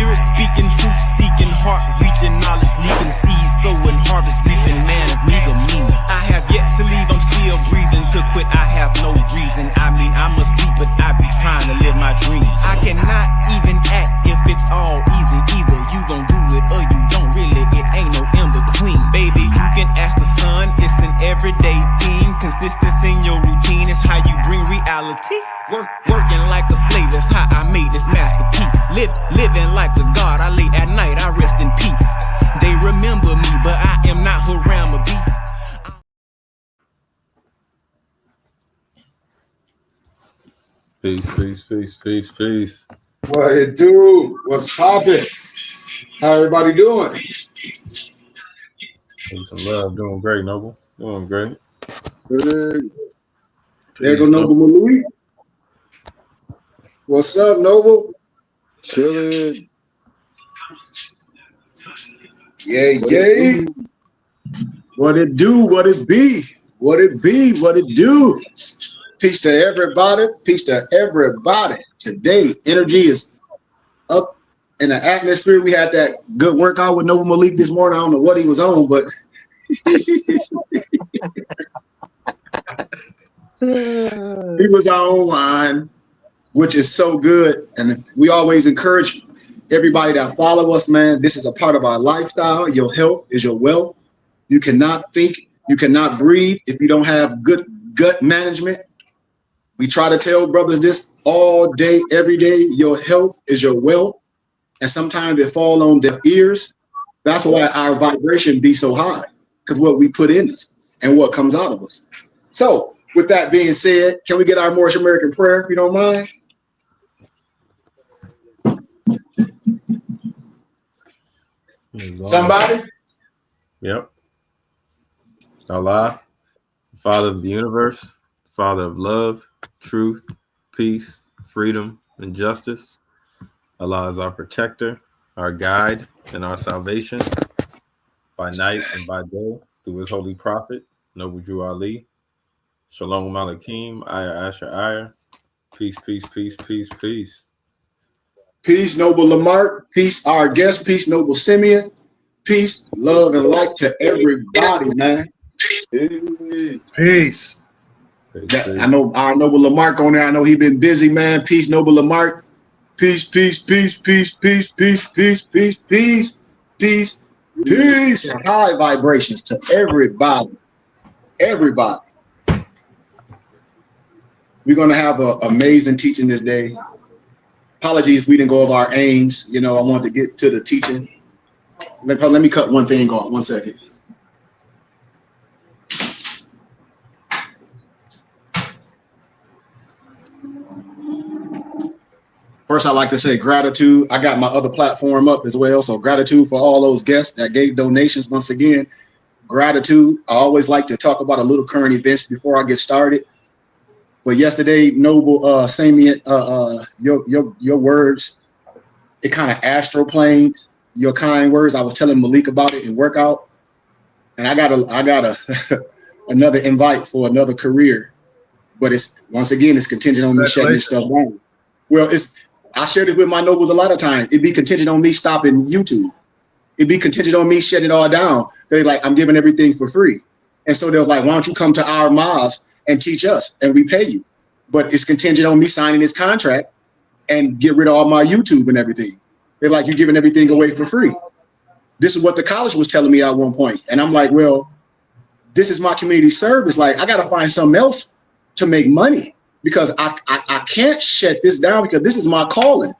spirit speaking, truth seeking, heart reaching, knowledge leaking, seeds sowing, harvest reaping, man of meager meaning. I have yet to leave, I'm still breathing. To quit, I have no reason. I mean, I'm asleep, but I be trying to live my dream. I cannot even act if it's all easy. Either you gon' do it or you don't. Really, it ain't no in between. Baby, you can ask the sun. It's an everyday theme. Consistency in your routine is how you bring reality. Working like a slave, that's how I made this masterpiece. Living like a god, I lay at night, I rest in peace. They remember me, but I am not Haram or beef. Peace. What it do? What's poppin'? How everybody doing? Love, doing great, Noble. Doing great. Good. There go Noble Malik. What's up, Noble? Chillin'. Yay. What it do? What it be? What it be? What it do? Peace to everybody. Peace to everybody. Today, energy is up in the atmosphere. We had that good workout with Noble Malik this morning. I don't know what he was on, but he was on line, which is so good. And we always encourage everybody that follow us, man. This is a part of our lifestyle. Your health is your wealth. You cannot think, you cannot breathe if you don't have good gut management. We try to tell brothers this all day, every day. Your health is your wealth. And sometimes they fall on deaf ears. That's why our vibration be so high, because what we put in us and what comes out of us. So with that being said, can we get our Moorish American prayer, if you don't mind? Somebody? Yep. Allah, Father of the universe, Father of love, truth, peace, freedom, and justice. Allah is our protector, our guide, and our salvation by night and by day through his holy prophet, Noble Drew Ali. Shalom Malakim, Ayah Asher Ayah. Peace. Peace, Noble Lamarck. Peace, our guest. Peace, Noble Simeon. Peace, love, and light to everybody, man. Peace. I know our Noble Lamarck on there. I know he been busy, man. Peace, Noble Lamarck. Peace. And high vibrations to everybody. We're going to have an amazing teaching this day. Apologies if we didn't go over our aims. You know, I wanted to get to the teaching. Let me cut one thing off. 1 second. First, I'd like to say gratitude. I got my other platform up as well. So gratitude for all those guests that gave donations. Once again, gratitude. I always like to talk about a little current events before I get started. But yesterday, Noble Simeon, your words, it kind of astroplaned your kind words. I was telling Malik about it in workout. And I got a another invite for another career. But it's contingent on me shutting this stuff down. Well, I shared it with my nobles a lot of times. It'd be contingent on me stopping YouTube. It'd be contingent on me shutting it all down. They're like, I'm giving everything for free. And so they're like, why don't you come to our mosque and teach us and we pay you? But it's contingent on me signing this contract and get rid of all my YouTube and everything. They're like, you're giving everything away for free. This is what the college was telling me at one point. And I'm like, well, this is my community service. Like, I got to find something else to make money. Because I can't shut this down because this is my calling.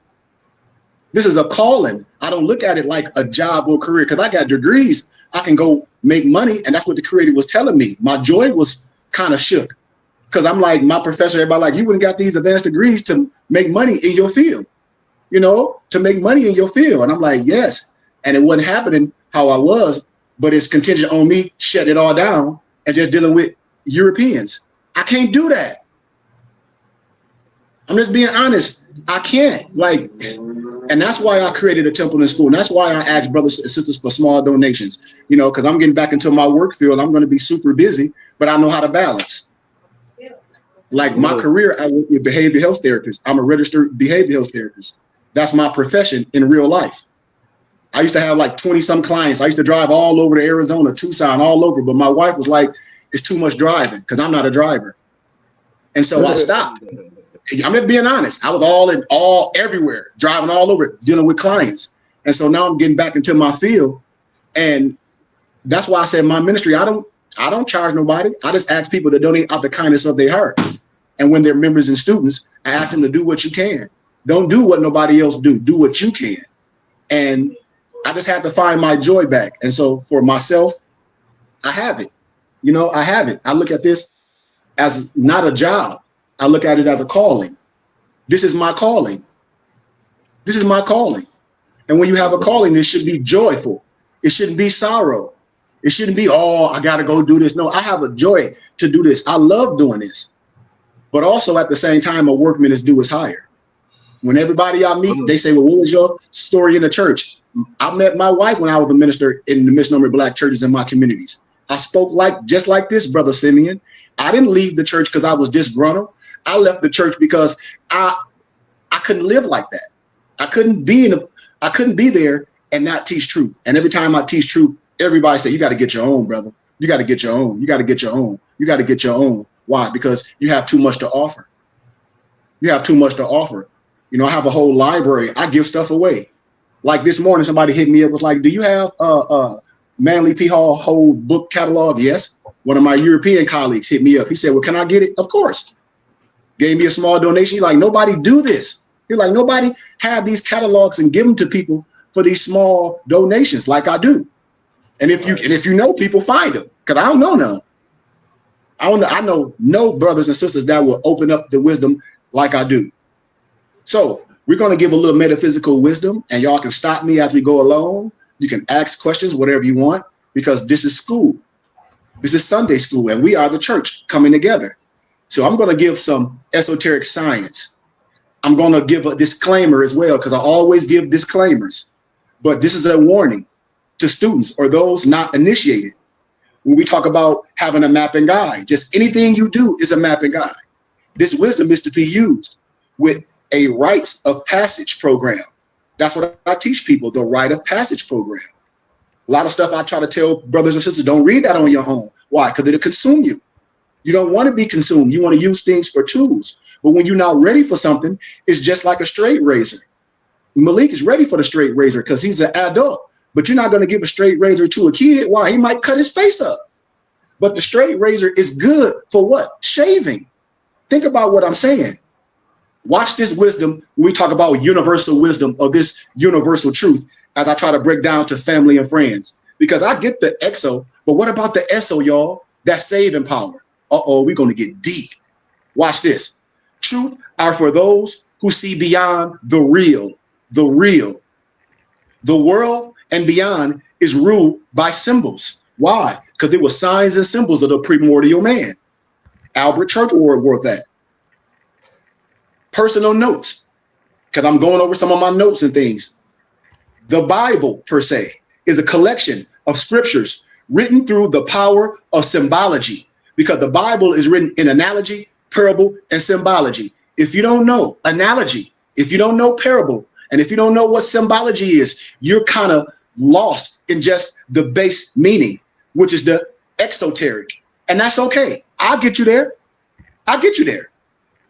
This is a calling. I don't look at it like a job or career because I got degrees. I can go make money. And that's what the creator was telling me. My joy was kind of shook because I'm like, my professor, everybody like, you wouldn't got these advanced degrees to make money in your field, you know, to make money in your field. And I'm like, yes. And it wasn't happening how I was, but it's contingent on me shutting it all down and just dealing with Europeans. I can't do that. I'm just being honest. I can't, and that's why I created a temple in school. And that's why I asked brothers and sisters for small donations, you know, because I'm getting back into my work field. I'm going to be super busy, but I know how to balance. Like my career, I work with behavioral health therapists. I'm a registered behavioral health therapist. That's my profession in real life. I used to have like 20 some clients. I used to drive all over to Arizona, Tucson, all over. But my wife was like, it's too much driving because I'm not a driver. And so I stopped. I'm just being honest. I was everywhere, driving all over, dealing with clients. And so now I'm getting back into my field. And that's why I said my ministry, I don't charge nobody. I just ask people to donate out the kindness of their heart. And when they're members and students, I ask them to do what you can. Don't do what nobody else do. Do what you can. And I just had to find my joy back. And so for myself, I have it. You know, I have it. I look at this as not a job. I look at it as a calling. This is my calling. This is my calling. And when you have a calling, it should be joyful. It shouldn't be sorrow. It shouldn't be, oh, I got to go do this. No, I have a joy to do this. I love doing this. But also at the same time, a workman is due his hire. When everybody I meet, they say, well, what was your story in the church? I met my wife when I was a minister in the misnomer Black churches in my communities. I spoke just like this, Brother Simeon. I didn't leave the church because I was disgruntled. I left the church because I couldn't live like that. I couldn't be there and not teach truth. And every time I teach truth, everybody say, you got to get your own, brother. You got to get your own. You got to get your own. You got to get your own. Why? Because you have too much to offer. You have too much to offer. You know, I have a whole library. I give stuff away. Like this morning, somebody hit me up, was like, do you have Manly P. Hall whole book catalog? Yes. One of my European colleagues hit me up. He said, well, can I get it? Of course. Gave me a small donation. He's like, nobody do this. He's like, nobody have these catalogs and give them to people for these small donations like I do. And if you know people, find them, because I don't know none. I know no brothers and sisters that will open up the wisdom like I do. So we're going to give a little metaphysical wisdom, and y'all can stop me as we go along. You can ask questions, whatever you want, because this is school. This is Sunday school, and we are the church coming together. So I'm going to give some esoteric science. I'm going to give a disclaimer as well, because I always give disclaimers. But this is a warning to students or those not initiated. When we talk about having a mapping guide, just anything you do is a mapping guide. This wisdom is to be used with a rites of passage program. That's what I teach people, the rite of passage program. A lot of stuff I try to tell brothers and sisters, don't read that on your own. Why? Because it'll consume you. You don't want to be consumed. You want to use things for tools. But when you're not ready for something, it's just like a straight razor. Malik is ready for the straight razor because he's an adult. But you're not going to give a straight razor to a kid. Why? He might cut his face up. But the straight razor is good for what? Shaving. Think about what I'm saying. Watch this wisdom when we talk about universal wisdom or this universal truth as I try to break down to family and friends. Because I get the exo, but what about the SO, y'all? That saving power. Uh-oh, we're going to get deep. Watch this. Truth are for those who see beyond the real. The real. The world and beyond is ruled by symbols. Why? Because it was signs and symbols of the primordial man. Albert Churchward wrote that. Personal notes, because I'm going over some of my notes and things. The Bible, per se, is a collection of scriptures written through the power of symbology, because the Bible is written in analogy, parable, and symbology. If you don't know analogy, if you don't know parable, and if you don't know what symbology is, you're kind of lost in just the base meaning, which is the exoteric. And that's okay. I'll get you there. I'll get you there.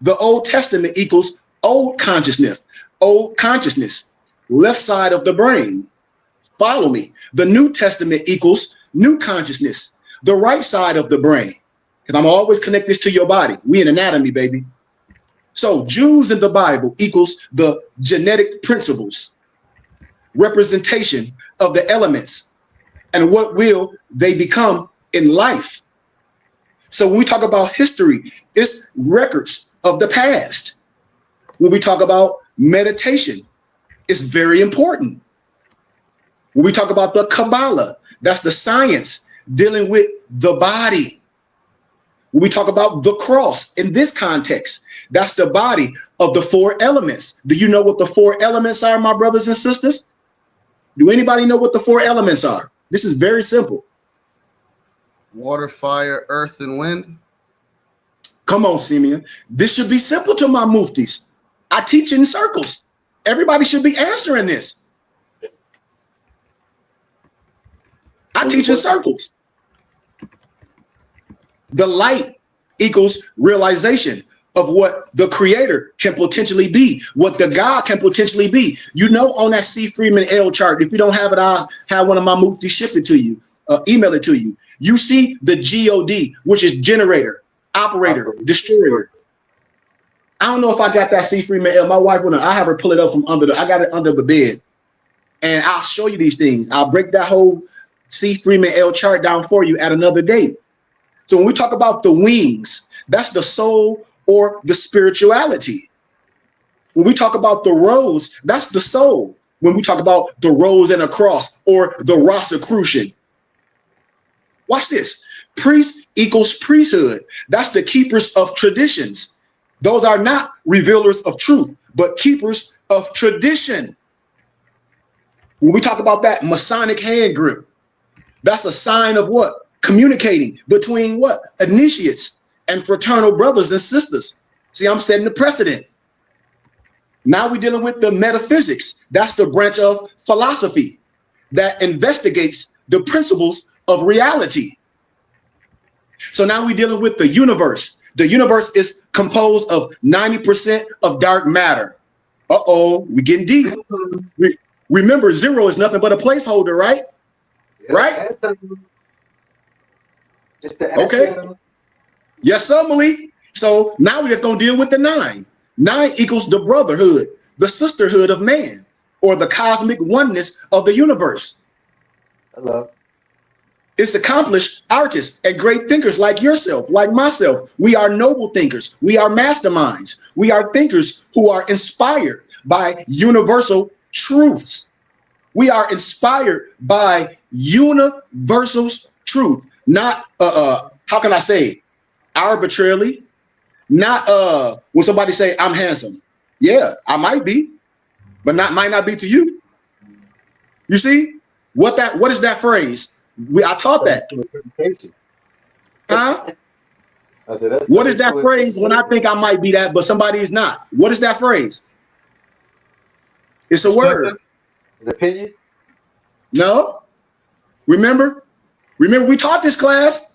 The Old Testament equals old consciousness, left side of the brain. Follow me. The New Testament equals new consciousness, the right side of the brain. Because I'm always connect this to your body. We in anatomy, baby. So Jews in the Bible equals the genetic principles, representation of the elements, and what will they become in life. So when we talk about history, it's records of the past. When we talk about meditation, it's very important. When we talk about the Kabbalah, that's the science dealing with the body. When we talk about the cross in this context, that's the body of the four elements. Do you know what the four elements are, my brothers and sisters? Do anybody know what the four elements are? This is very simple. Water, fire, earth, and wind. Come on, Simeon. This should be simple to my muftis. I teach in circles. Everybody should be answering this. I teach in circles. The light equals realization of what the creator can potentially be, what the God can potentially be. You know, on that C. Freeman L chart, if you don't have it, I'll have one of my muftis ship it to you, email it to you. You see the GOD, which is generator, operator, destroyer. I don't know if I got that C. Freeman L. My wife, I have her pull it up from under I got it under the bed. And I'll show you these things. I'll break that whole C. Freeman L chart down for you at another date. So when we talk about the wings, that's the soul or the spirituality. When we talk about the rose, that's the soul. When we talk about the rose and a cross or the Rosicrucian. Watch this. Priest equals priesthood. That's the keepers of traditions. Those are not revealers of truth, but keepers of tradition. When we talk about that Masonic hand grip, that's a sign of what? Communicating between what? Initiates and fraternal brothers and sisters. See, I'm setting the precedent. Now we're dealing with the metaphysics. That's the branch of philosophy that investigates the principles of reality. So now we're dealing with the universe. The universe is composed of 90% of dark matter. Uh-oh, we're getting deep. Remember, zero is nothing but a placeholder, right? Right? Okay. Yes, sir, Malik. So now we're just going to deal with the 9. 9 equals the brotherhood, the sisterhood of man, or the cosmic oneness of the universe. Hello. It's accomplished artists and great thinkers like yourself, like myself. We are noble thinkers. We are masterminds. We are thinkers who are inspired by universal truths. We are inspired by universal truth, not how can I say it? Arbitrarily, not when somebody say I'm handsome. Yeah, I might be, but might not be to you. You see what is that phrase? I taught that. Huh? What is that phrase when I think I might be that, but somebody is not? What is that phrase? It's a word. An opinion? No. Remember, we taught this class.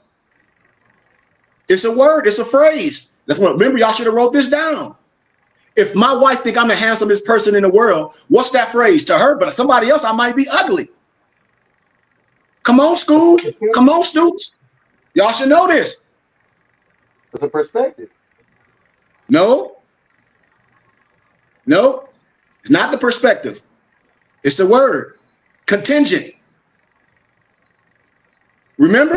It's a word. It's a phrase. That's what. Remember, y'all should have wrote this down. If my wife think I'm the handsomest person in the world, what's that phrase to her? But somebody else, I might be ugly. Come on, school. Come on, students. Y'all should know this. It's a perspective. No. It's not the perspective. It's a word. Contingent. Remember?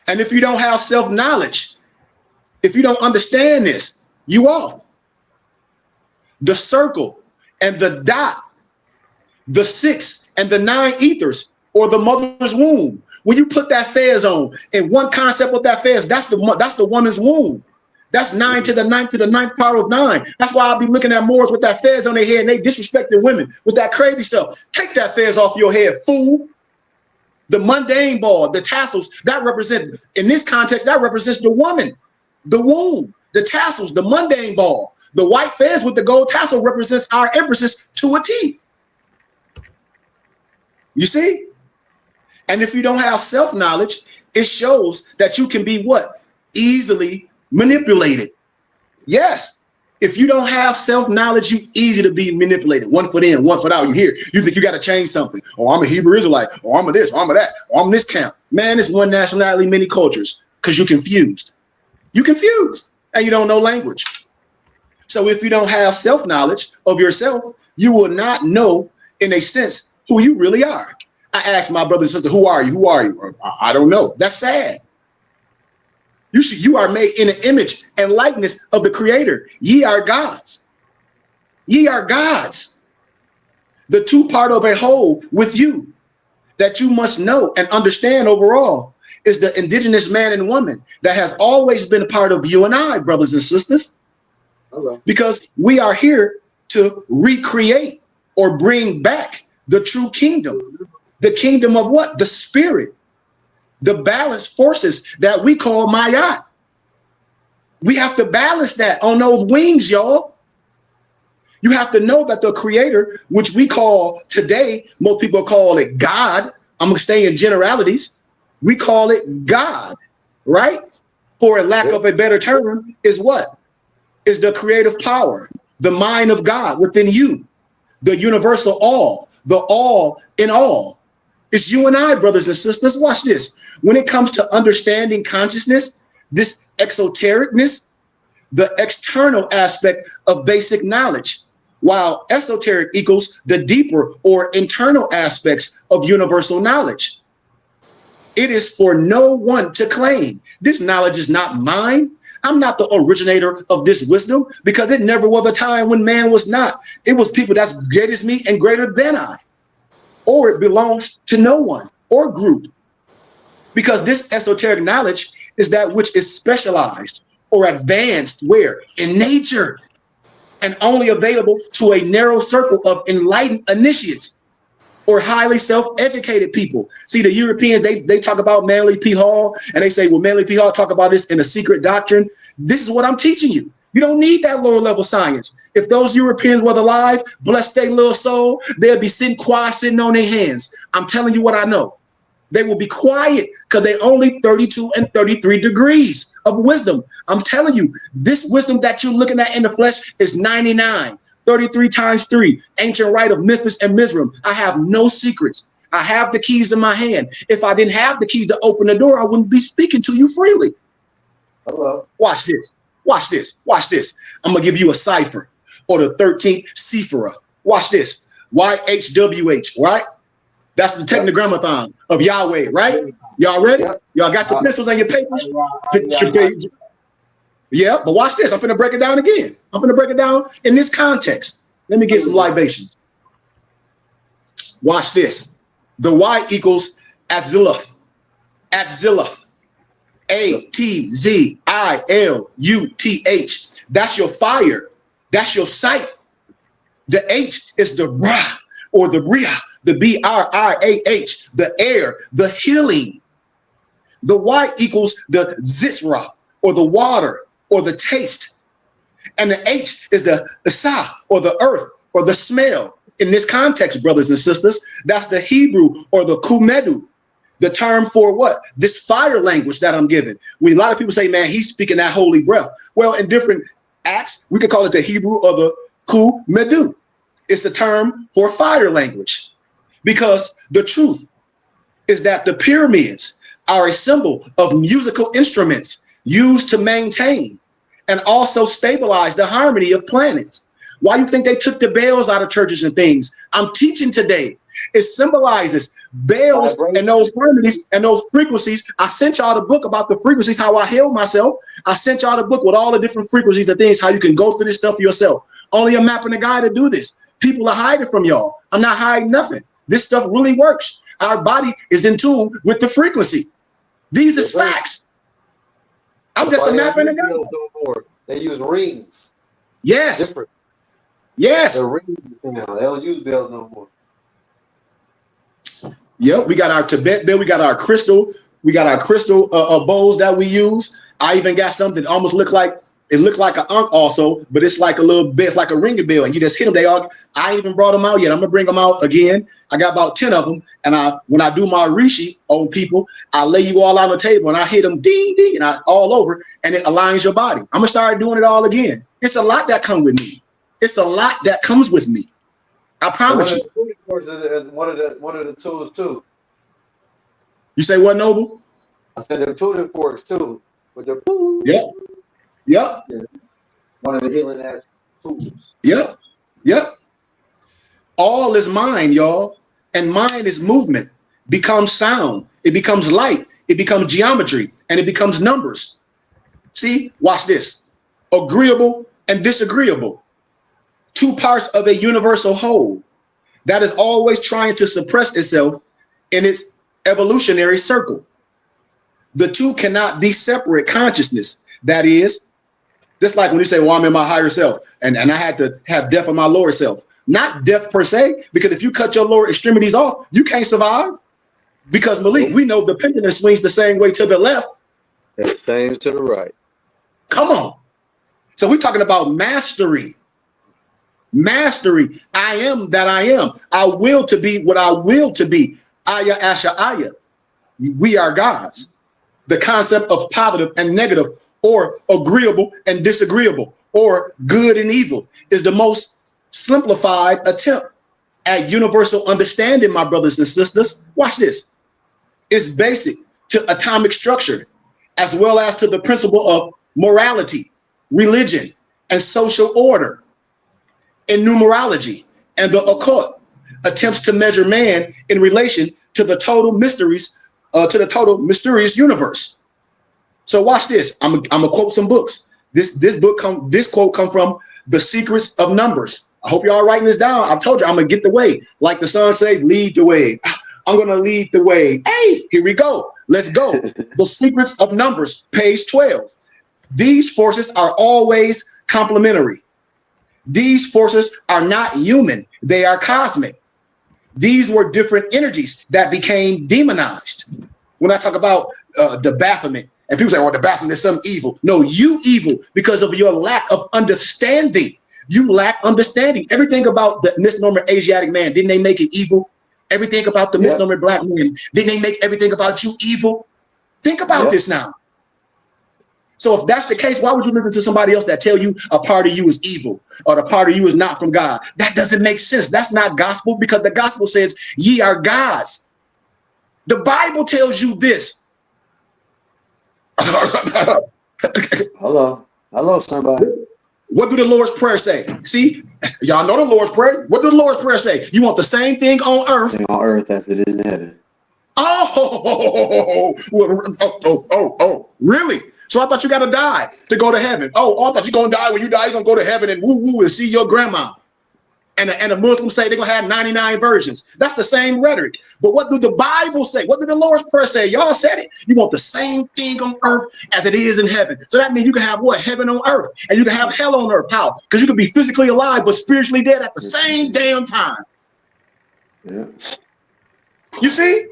And if you don't have self-knowledge, if you don't understand this, you off. The circle and the dot, the 6 and the 9 ethers, or the mother's womb. When you put that fez on, and one concept of that fez, that's the woman's womb. That's 9 to the 9th to the 9th power of 9. That's why I'll be looking at Moors with that fez on their head and they disrespecting women with that crazy stuff. Take that fez off your head, fool. The mundane ball, the tassels, that represent, in this context, that represents the woman, the womb, the tassels, the mundane ball. The white fez with the gold tassel represents our empresses to a T. You see? And if you don't have self-knowledge, it shows that you can be what? Easily manipulated. Yes. If you don't have self-knowledge, you easy to be manipulated. 1 foot in, 1 foot out. You hear, you think you got to change something. Oh, I'm a Hebrew Israelite. Oh, I'm a this, or I'm a that, or I'm this camp. Man, it's one nationality, many cultures, because you're confused. You're confused, and you don't know language. So if you don't have self-knowledge of yourself, you will not know, in a sense, who you really are. I asked my brother and sister, who are you? Who are you? Or, I don't know. That's sad. You are made in an image and likeness of the Creator. Ye are gods. Ye are gods. The two part of a whole with you that you must know and understand overall is the indigenous man and woman that has always been a part of you and I, brothers and sisters. Hello. Because we are here to recreate or bring back the true kingdom. The kingdom of what? The spirit. The balanced forces that we call Ma'at. We have to balance that on those wings, y'all. You have to know that the creator, which we call today, most people call it God. I'm going to stay in generalities. We call it God, right? For a lack of a better term, is what? Is the creative power, the mind of God within you, the universal all, the all in all. It's you and I, brothers and sisters. Watch this. When it comes to understanding consciousness, this exotericness, the external aspect of basic knowledge, while esoteric equals the deeper or internal aspects of universal knowledge. It is for no one to claim. This knowledge is not mine. I'm not the originator of this wisdom, because it never was a time when man was not. It was people that's greater as me and greater than I. Or it belongs to no one or group. Because this esoteric knowledge is that which is specialized or advanced where? In nature. And only available to a narrow circle of enlightened initiates or highly self-educated people. See, the Europeans, they talk about Manly P. Hall, and they say, well, Manly P. Hall talk about this in a secret doctrine. This is what I'm teaching you. You don't need that lower level science. If those Europeans were alive, bless their little soul, they'll be sitting quiet, sitting on their hands. I'm telling you what I know. They will be quiet because they're only 32 and 33 degrees of wisdom. I'm telling you, this wisdom that you're looking at in the flesh is 99, 33 times 3, ancient rite of Memphis and Mizraim. I have no secrets. I have the keys in my hand. If I didn't have the keys to open the door, I wouldn't be speaking to you freely. Hello. Watch this. Watch this. Watch this. I'm going to give you a cipher, or the 13th Sephira. Watch this. YHWH, right? That's the tetragrammaton of Yahweh, right? Y'all ready? Y'all got the pencils and your papers? Yeah, but watch this. I'm finna break it down again. I'm finna break it down in this context. Let me get some libations. Watch this. The Y equals Atziluth. Atziluth. Atziluth. That's your fire. That's your sight. The H is the Ra, or the Ria, the B-R-I-A-H, the air, the healing. The Y equals the Zisra, or the water, or the taste. And the H is the Isa, or the earth, or the smell. In this context, brothers and sisters, that's the Hebrew, or the Kumedu, the term for what? This fire language that I'm giving. When a lot of people say, man, he's speaking that holy breath. Well, in different acts, we could call it the Hebrew or the Kumedu. It's the term for fire language. Because the truth is that the pyramids are a symbol of musical instruments used to maintain and also stabilize the harmony of planets. Why do you think they took the bells out of churches and things? I'm teaching today. It symbolizes bells and those harmonies and those frequencies. I sent y'all the book about the frequencies, how I heal myself. I sent y'all the book with all the different frequencies and things, how you can go through this stuff yourself. Only a map and a guide to do this. People are hiding from y'all. I'm not hiding nothing. This stuff really works. Our body is in tune with the frequency. These are facts. I'm just a map and a guide. They use rings. Yes. Different. Yes. The rings now. They don't use bells no more. Yep, we got our Tibet bell. We got our crystal. We got our crystal bowls that we use. I even got something that almost looked like an ankh also, but it's like a little bit, it's like a ringing bell, and you just hit them. I ain't even brought them out yet. I'm gonna bring them out again. I got about 10 of them, and when I do my rishi on people, I lay you all on the table and I hit them ding ding and all over, and it aligns your body. I'm gonna start doing it all again. It's a lot that comes with me. It's a lot that comes with me. I promise you. One of the tools too. You say what, Noble? I said they're tuning forks too, with their Yep. Yep. Yeah. One of the healing ass tools. Yep. Yep. All is mind, y'all. And mind is movement. Becomes sound. It becomes light. It becomes geometry. And it becomes numbers. See? Watch this. Agreeable and disagreeable. Two parts of a universal whole that is always trying to suppress itself in its evolutionary circle. The two cannot be separate consciousness. That is, just like when you say, well, I'm in my higher self, and I had to have death in my lower self. Not death per se, because if you cut your lower extremities off, you can't survive. Because Malik, we know the pendulum swings the same way to the left. It swings to the right. Come on. So we're talking about mastery. Mastery, I am that I am. I will to be what I will to be. Aya Asha Aya. We are gods. The concept of positive and negative, or agreeable and disagreeable, or good and evil, is the most simplified attempt at universal understanding, my brothers and sisters. Watch this. It's basic to atomic structure, as well as to the principle of morality, religion, and social order. In numerology and the occult, attempts to measure man in relation to the total mysteries, to the total mysterious universe. So watch this. I'm gonna quote some books. This quote come from The Secrets of Numbers. I hope y'all writing this down. I told you I'm gonna get the way. Like the song says, lead the way. I'm gonna lead the way. Hey, here we go. Let's go. The Secrets of Numbers, page 12. These forces are always complementary. These forces are not human. They are cosmic. These were different energies that became demonized. When I talk about the Baphomet, and people say, well, the Baphomet is some evil. No, you evil because of your lack of understanding. You lack understanding. Everything about the misnomer Asiatic man, didn't they make it evil? Everything about the misnomer black man, didn't they make everything about you evil? Think about this now. So if that's the case, why would you listen to somebody else that tell you a part of you is evil or the part of you is not from God? That doesn't make sense. That's not gospel, because the gospel says ye are gods. The Bible tells you this. Hello, somebody. What do the Lord's Prayer say? See, y'all know the Lord's Prayer. What do the Lord's Prayer say? You want the same thing on earth. On earth as it is in heaven. Oh, really? So I thought you got to die to go to heaven. Oh, I thought you're going to die. When you die, you're going to go to heaven and woo and see your grandma. And the Muslims say they're going to have 99 virgins. That's the same rhetoric. But what do the Bible say? What did the Lord's Prayer say? Y'all said it. You want the same thing on earth as it is in heaven. So that means you can have what? Heaven on earth. And you can have hell on earth. How? Because you can be physically alive but spiritually dead at the same damn time. Yeah. You see?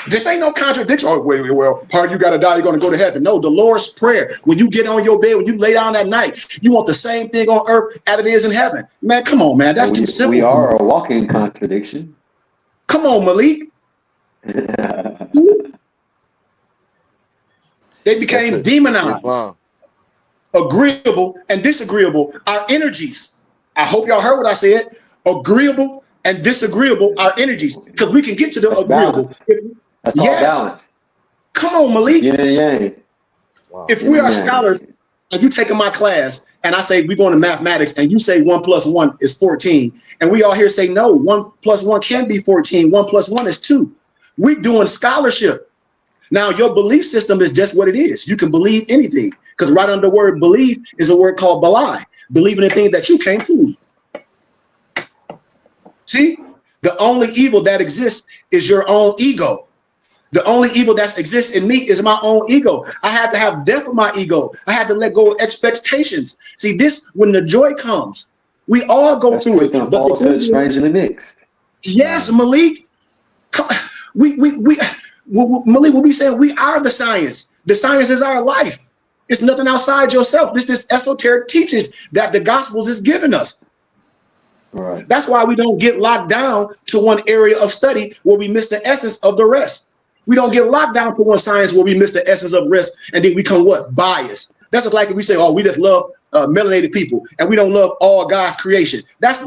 This ain't no contradiction. Oh, well, part of you got to die, you're going to go to heaven. No, the Lord's Prayer, when you get on your bed, when you lay down at night, you want the same thing on earth as it is in heaven. Man, come on, man. That's too simple. We are a walking contradiction. Come on, Malik. They became demonized, agreeable and disagreeable. Our energies. I hope y'all heard what I said. Agreeable and disagreeable are energies, because we can get to the agreeable. That's all balance. Come on, Malik. Yin and yang. Wow. If we are scholars, and you taking my class, and I say we're going to mathematics, and you say 1 + 1 is 14, and we all here say no, 1 + 1 can be 14. 1 + 1 is 2. We're doing scholarship. Now, your belief system is just what it is. You can believe anything, because right under the word belief is a word called balai, believing in things that you can't prove. See, the only evil that exists is your own ego. The only evil that exists in me is my own ego. I had to have death of my ego. I had to let go of expectations. See, this, when the joy comes, we all go through it. But falsehood strangely mixed. Yes, Malik. Malik, what we saying? We are the science. The science is our life. It's nothing outside yourself. This esoteric teachings that the Gospels is giving us. Right. That's why we don't get locked down to one area of study where we miss the essence of the rest. We don't get locked down to one science where we miss the essence of rest, and then we become what? Biased. That's just like if we say, oh, we just love melanated people and we don't love all God's creation. That's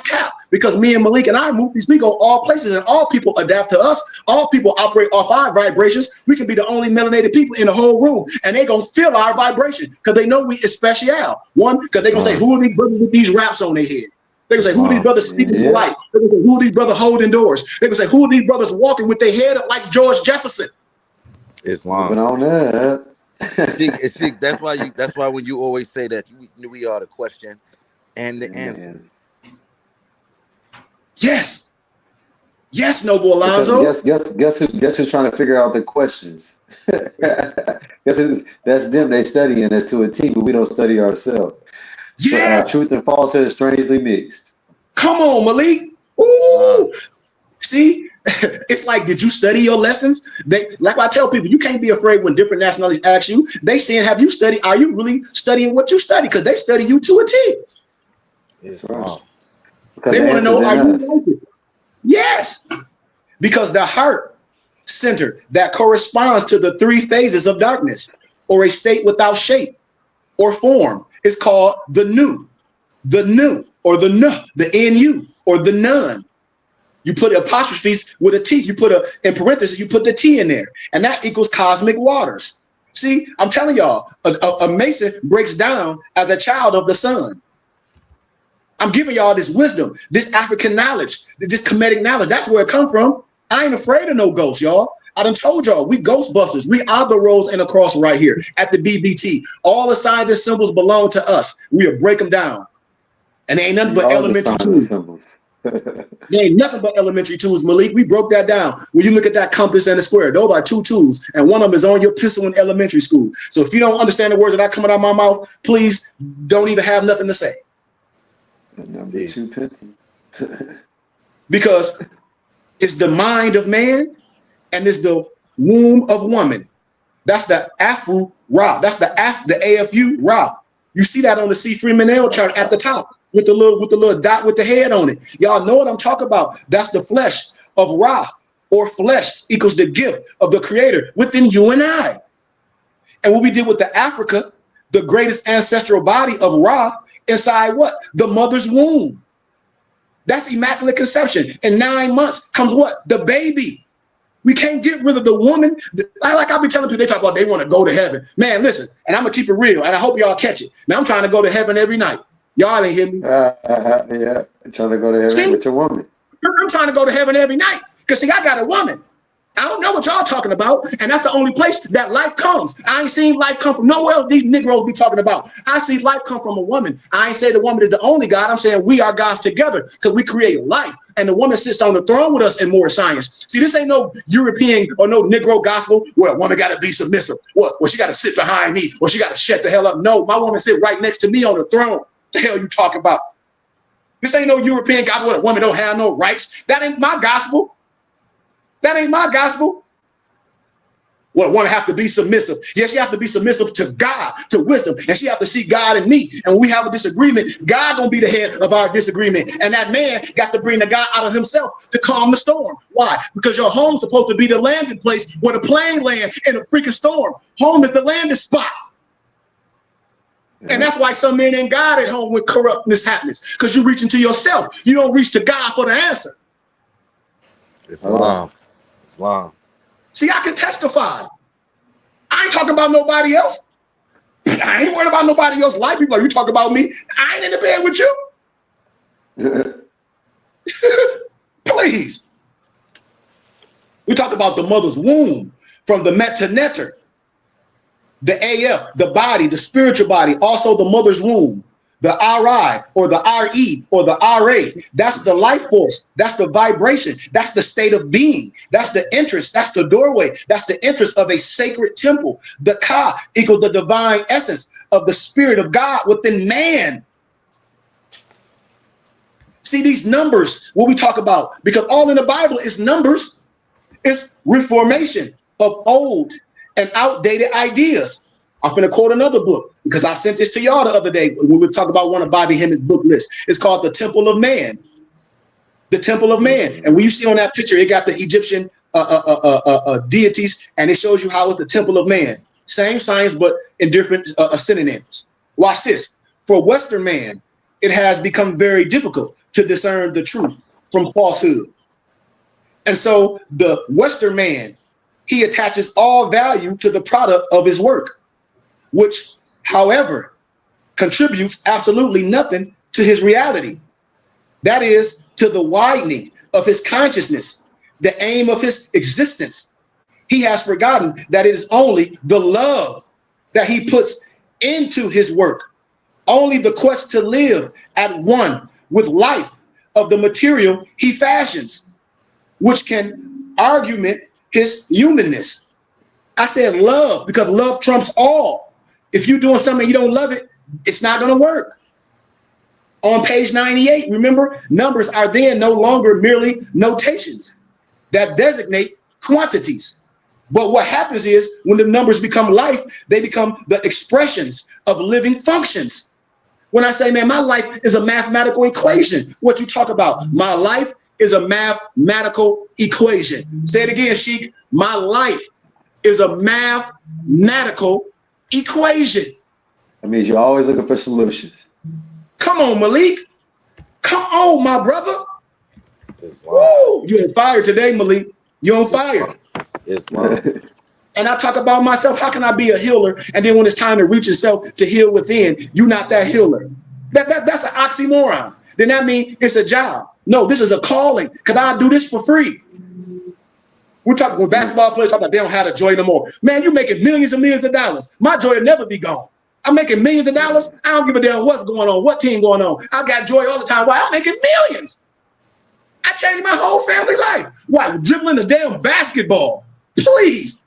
cap, because me and Malik and I move these people all places, and all people adapt to us. All people operate off our vibrations. We can be the only melanated people in the whole room, and they're going to feel our vibration because they know we is special. One, because they're going to say, who are these brothers with these raps on their head? They're going to say, who are these brothers speaking to light? They're going to say, who are these brothers holding doors? They're going to say, who are these brothers walking with their head up like George Jefferson? Islam. But on that. That's why when you always say that we are the question and the answer. Yes. Yes, Noble Alonzo. Guess who's trying to figure out the questions? That's them. They study, and that's to a T, but we don't study ourselves. Yeah. Truth and falsehood is strangely mixed. Come on, Malik. Ooh. See, it's like, did you study your lessons? Like I tell people, you can't be afraid when different nationalities ask you. They saying, have you studied? Are you really studying what you study? Because they study you to a T. Islam. Because They the want to answer's know, are in you us. righteous? Yes, because the heart center that corresponds to the three phases of darkness, or a state without shape or form, is called the nu, or the nu, or the nun. You put apostrophes with a T. You put in parentheses, you put the T in there, and that equals cosmic waters. See, I'm telling y'all, a Mason breaks down as a child of the sun. I'm giving y'all this wisdom, this African knowledge, this Kemetic knowledge. That's where it come from. I ain't afraid of no ghosts, y'all. I done told y'all, we Ghostbusters. We are the rose and the cross right here at the BBT. All the signs and symbols belong to us. We'll break them down. And they ain't nothing but All the elementary signs and tools. symbols. There ain't nothing but elementary tools, Malik. We broke that down. When you look at that compass and the square, those are two tools, and one of them is on your pencil in elementary school. So if you don't understand the words that are coming out of my mouth, please don't even have nothing to say. Number 250. Because it's the mind of man and it's the womb of woman. That's the Afu Ra. That's the AFU Ra. You see that on the C. Freeman L chart at the top with the little dot with the head on it. Y'all know what I'm talking about. That's the flesh of Ra, or flesh equals the gift of the creator within you and I. And what we did with the Africa, the greatest ancestral body of Ra, inside what? The mother's womb. That's immaculate conception. In 9 months comes what? The baby. We can't get rid of the woman. Like I've been telling people, they talk about they want to go to heaven. Man, listen, and I'm going to keep it real, and I hope y'all catch it. Now, I'm trying to go to heaven every night. Y'all ain't hear me. Yeah, trying to go to heaven with your woman. I'm trying to go to heaven every night. Because, see, I got a woman. I don't know what y'all talking about, and that's the only place that life comes. I ain't seen life come from nowhere else these Negroes be talking about. I see life come from a woman. I ain't say the woman is the only God. I'm saying we are gods together because we create life, and the woman sits on the throne with us in more science. See, this ain't no European or no Negro gospel where a woman got to be submissive. What? Well, she got to sit behind me, or she got to shut the hell up. No, my woman sit right next to me on the throne. The hell you talking about? This ain't no European gospel where a woman don't have no rights. That ain't my gospel. That ain't my gospel. Well, one have to be submissive. Yes, you have to be submissive to God, to wisdom, and she have to see God in me. And when we have a disagreement, God gonna be the head of our disagreement. And that man got to bring the God out of himself to calm the storm. Why? Because your home's supposed to be the landing place where the plane lands in a freaking storm. Home is the landing spot. And that's why some men ain't God at home when corruptness happens. Because you reach into yourself. You don't reach to God for the answer. Islam. See, I can testify. I ain't talking about nobody else. I ain't worried about nobody else's life. People, you talk about me. I ain't in the bed with you. Please. We talk about the mother's womb, from the Met to Netter, the AF, the body, the spiritual body, also the mother's womb. The RI or the RE or the RA, that's the life force. That's the vibration. That's the state of being. That's the interest. That's the doorway. That's the interest of a sacred temple. The Ka equals the divine essence of the spirit of God within man. See these numbers, what we talk about, because all in the Bible is numbers. It's reformation of old and outdated ideas. I'm finna quote another book because I sent this to y'all the other day when we talk about one of Bobby Hemmitt's book lists. It's called The Temple of Man. The Temple of Man. And when you see on that picture, it got the Egyptian deities, and it shows you how it's the Temple of Man. Same science, but in different synonyms. Watch this. For Western man, it has become very difficult to discern the truth from falsehood. And so the Western man, he attaches all value to the product of his work, which, however, contributes absolutely nothing to his reality. That is, to the widening of his consciousness, the aim of his existence. He has forgotten that it is only the love that he puts into his work, only the quest to live at one with life of the material he fashions, which can argument his humanness. I said love because love trumps all. If you're doing something you don't love it, it's not going to work. On page 98, remember, numbers are then no longer merely notations that designate quantities. But what happens is when the numbers become life, they become the expressions of living functions. When I say, man, my life is a mathematical equation, what you talk about? My life is a mathematical equation. Say it again, Sheik. My life is a mathematical equation. That means you're always looking for solutions. Come on, Malik. Come on, my brother. Woo! You're on fire today, Malik. You're on fire. Islam. And I talk about myself. How can I be a healer? And then when it's time to reach yourself to heal within, you're not that healer. That's an oxymoron. Then that means it's a job. No, this is a calling because I do this for free. We're talking when basketball players talk about they don't have the joy no more. Man, you're making millions and millions of dollars. My joy will never be gone. I'm making millions of dollars. I don't give a damn what's going on, what team going on. I got joy all the time. Why? I'm making millions. I changed my whole family life. Why? Dribbling a damn basketball. Please.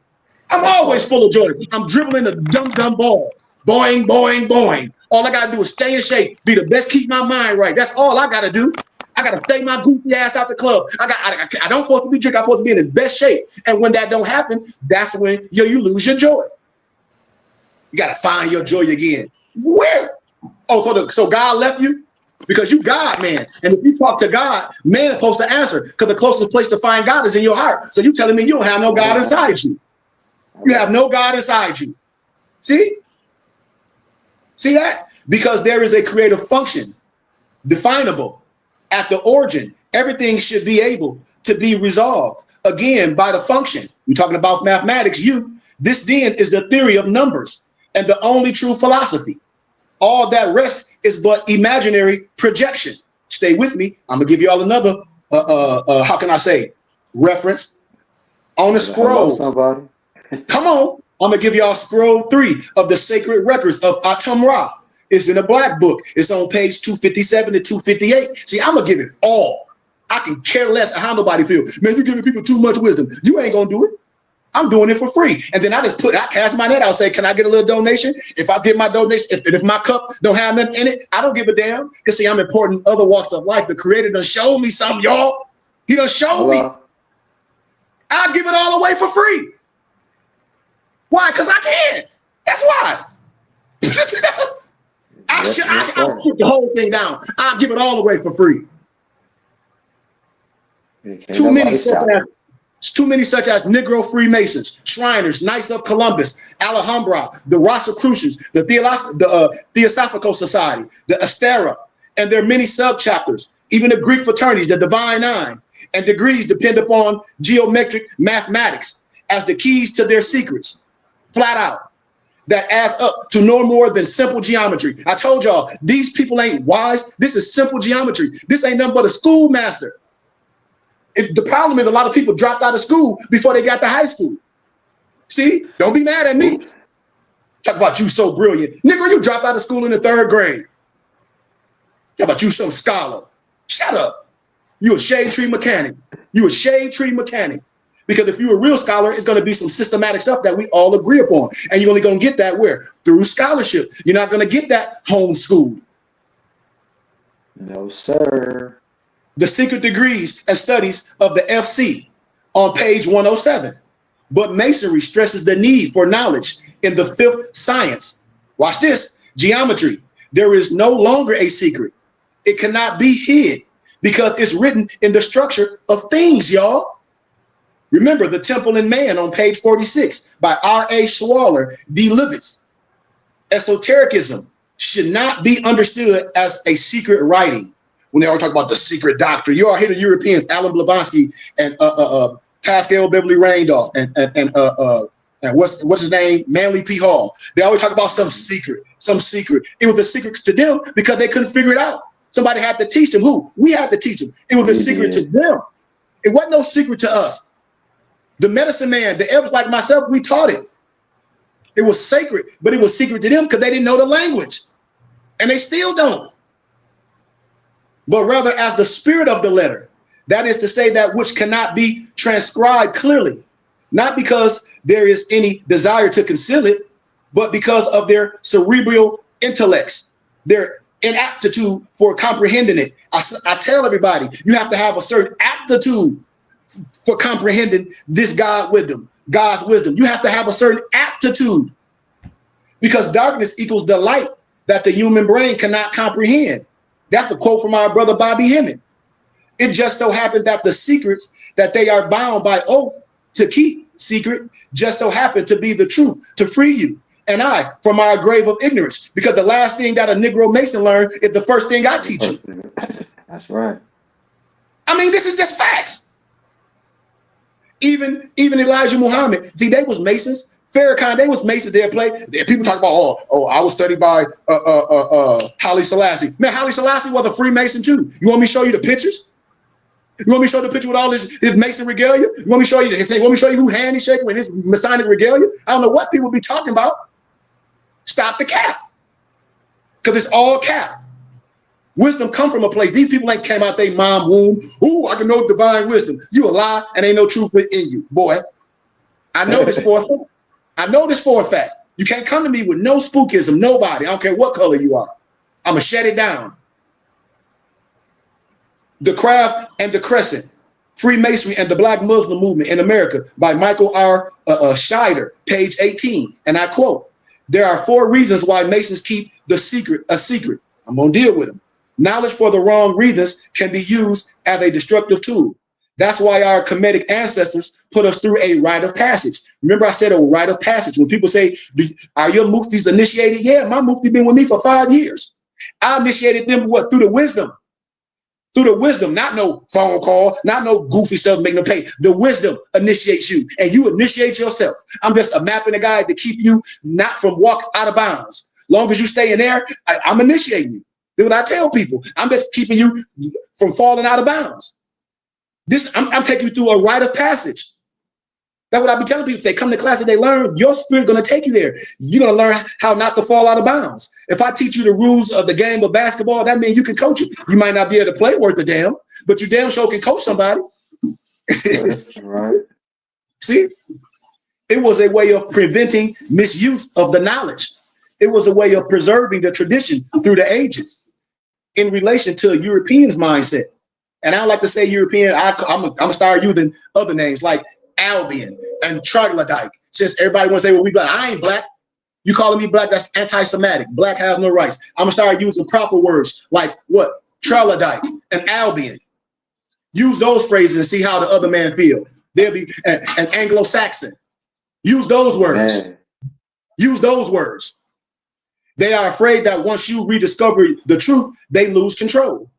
I'm always full of joy. I'm dribbling a dumb ball. Boing, boing, boing. All I got to do is stay in shape, be the best, keep my mind right. That's all I got to do. I got to stay my goofy ass out the club. I don't supposed to be drinking. I'm supposed to be in the best shape. And when that don't happen, that's when you lose your joy. You got to find your joy again. Where? Oh, so God left you? Because you God, man. And if you talk to God, man is supposed to answer because the closest place to find God is in your heart. So you telling me you don't have no God inside you. You have no God inside you. See? See that? Because there is a creative function, definable at the origin. Everything should be able to be resolved, again, by the function. We're talking about mathematics. This then is the theory of numbers and the only true philosophy. All that rest is but imaginary projection. Stay with me. I'm going to give you all another, how can I say, reference on the scroll. Somebody. Come on. I'm going to give y'all scroll 3 of the sacred records of Atum Ra. It's in a black book. It's on page 257 to 258. See, I'm going to give it all. I can care less how nobody feels. Man, you're giving people too much wisdom. You ain't going to do it. I'm doing it for free. And then I cast my net out, say, can I get a little donation? If I get my donation, if my cup don't have nothing in it, I don't give a damn. Because see, I'm important in other walks of life. The Creator done showed me something, y'all. He done showed me. I'll give it all away for free. Why? Because I can. That's why. I'll put the whole thing down. I'll give it all away for free. Too many such as Negro Freemasons, Shriners, Knights of Columbus, Alhambra, the Rosicrucians, the Theosophical Society, the Astera, and their many subchapters, even the Greek fraternities, the Divine Nine, and degrees depend upon geometric mathematics as the keys to their secrets. Flat out. That adds up to no more than simple geometry. I told y'all, these people ain't wise. This is simple geometry. This ain't nothing but a schoolmaster. The problem is a lot of people dropped out of school before they got to high school. See, don't be mad at me. Talk about you so brilliant. Nigga, you dropped out of school in the 3rd grade. Talk about you some scholar. Shut up. You a shade tree mechanic. You a shade tree mechanic. Because if you're a real scholar, it's going to be some systematic stuff that we all agree upon. And you're only going to get that where? Through scholarship. You're not going to get that homeschooled. No, sir. The secret degrees and studies of the FC on page 107. But Masonry stresses the need for knowledge in the 5th science. Watch this. Geometry. There is no longer a secret. It cannot be hid because it's written in the structure of things, y'all. Remember The Temple in Man on page 46 by R.A. Schwaller, D. Libetz. Esotericism should not be understood as a secret writing. When they all talk about the secret doctrine, you all hear the Europeans, Alan Blavatsky and Pascal Beverly Randolph and what's his name, Manly P. Hall. They always talk about some secret, some secret. It was a secret to them because they couldn't figure it out. Somebody had to teach them. Who? We had to teach them. It was a secret to them. It wasn't no secret to us. The medicine man, the elders like myself, we taught it. It was sacred, but it was secret to them because they didn't know the language. And they still don't. But rather as the spirit of the letter, that is to say that which cannot be transcribed clearly, not because there is any desire to conceal it, but because of their cerebral intellects, their inaptitude for comprehending it. I tell everybody, you have to have a certain aptitude for comprehending this God's wisdom. You have to have a certain aptitude because darkness equals the light that the human brain cannot comprehend. That's a quote from our brother Bobby Hemming. It just so happened that the secrets that they are bound by oath to keep secret just so happen to be the truth to free you and I from our grave of ignorance. Because the last thing that a Negro Mason learned is the first thing I teach you. That's right. I mean, this is just facts. Even Elijah Muhammad, see, they was Masons. Farrakhan, they was Masons. They play. People talk about, oh, I was studied by Haile Selassie. Man, Haile Selassie was a Freemason too. You want me to show you the pictures? You want me to show the picture with all his Mason regalia? You want me to show you who hand he's shaking with his Masonic regalia? I don't know what people be talking about. Stop the cap. Because it's all cap. Wisdom come from a place. These people ain't came out their mom womb. Ooh, I can know divine wisdom. You a lie and ain't no truth within you, boy. I know this for a fact. I know this for a fact. You can't come to me with no spookism, nobody. I don't care what color you are. I'm going to shut it down. The Craft and the Crescent, Freemasonry and the Black Muslim Movement in America by Michael R. Scheider, page 18. And I quote, there are 4 reasons why Masons keep the secret a secret. I'm going to deal with them. Knowledge for the wrong reasons can be used as a destructive tool. That's why our Kemetic ancestors put us through a rite of passage. Remember I said a rite of passage. When people say, are your muftis initiated? Yeah, my mufti been with me for 5 years. I initiated them what? Through the wisdom. Through the wisdom, not no phone call, not no goofy stuff making them pay. The wisdom initiates you and you initiate yourself. I'm just a mapping a guide to keep you not from walk out of bounds. Long as you stay in there, I'm initiating you. That's what I tell people. I'm just keeping you from falling out of bounds. I'm taking you through a rite of passage. That's what I be telling people. If they come to class and they learn, your spirit's going to take you there. You're going to learn how not to fall out of bounds. If I teach you the rules of the game of basketball, that means you can coach it. You might not be able to play worth a damn, but you damn sure can coach somebody. That's right. See, it was a way of preventing misuse of the knowledge. It was a way of preserving the tradition through the ages in relation to a European's mindset. And I don't like to say European. I'm going to start using other names like Albion and Troglodyte. Since everybody wants to say, well, we black. I ain't black. You calling me black, that's anti-Semitic. Black have no rights. I'm going to start using proper words like what? Troglodyte and Albion. Use those phrases and see how the other man feel. They'll be an Anglo-Saxon. Use those words. Man. Use those words. They are afraid that once you rediscover the truth, they lose control.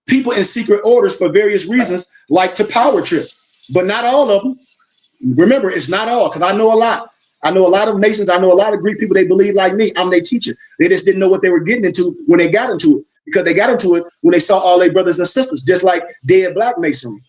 People in secret orders for various reasons like to power trip, but not all of them. Remember, it's not all, because I know a lot. I know a lot of Masons. I know a lot of Greek people. They believe like me. I'm their teacher. They just didn't know what they were getting into when they got into it, because they got into it when they saw all their brothers and sisters, just like dead black Masonry.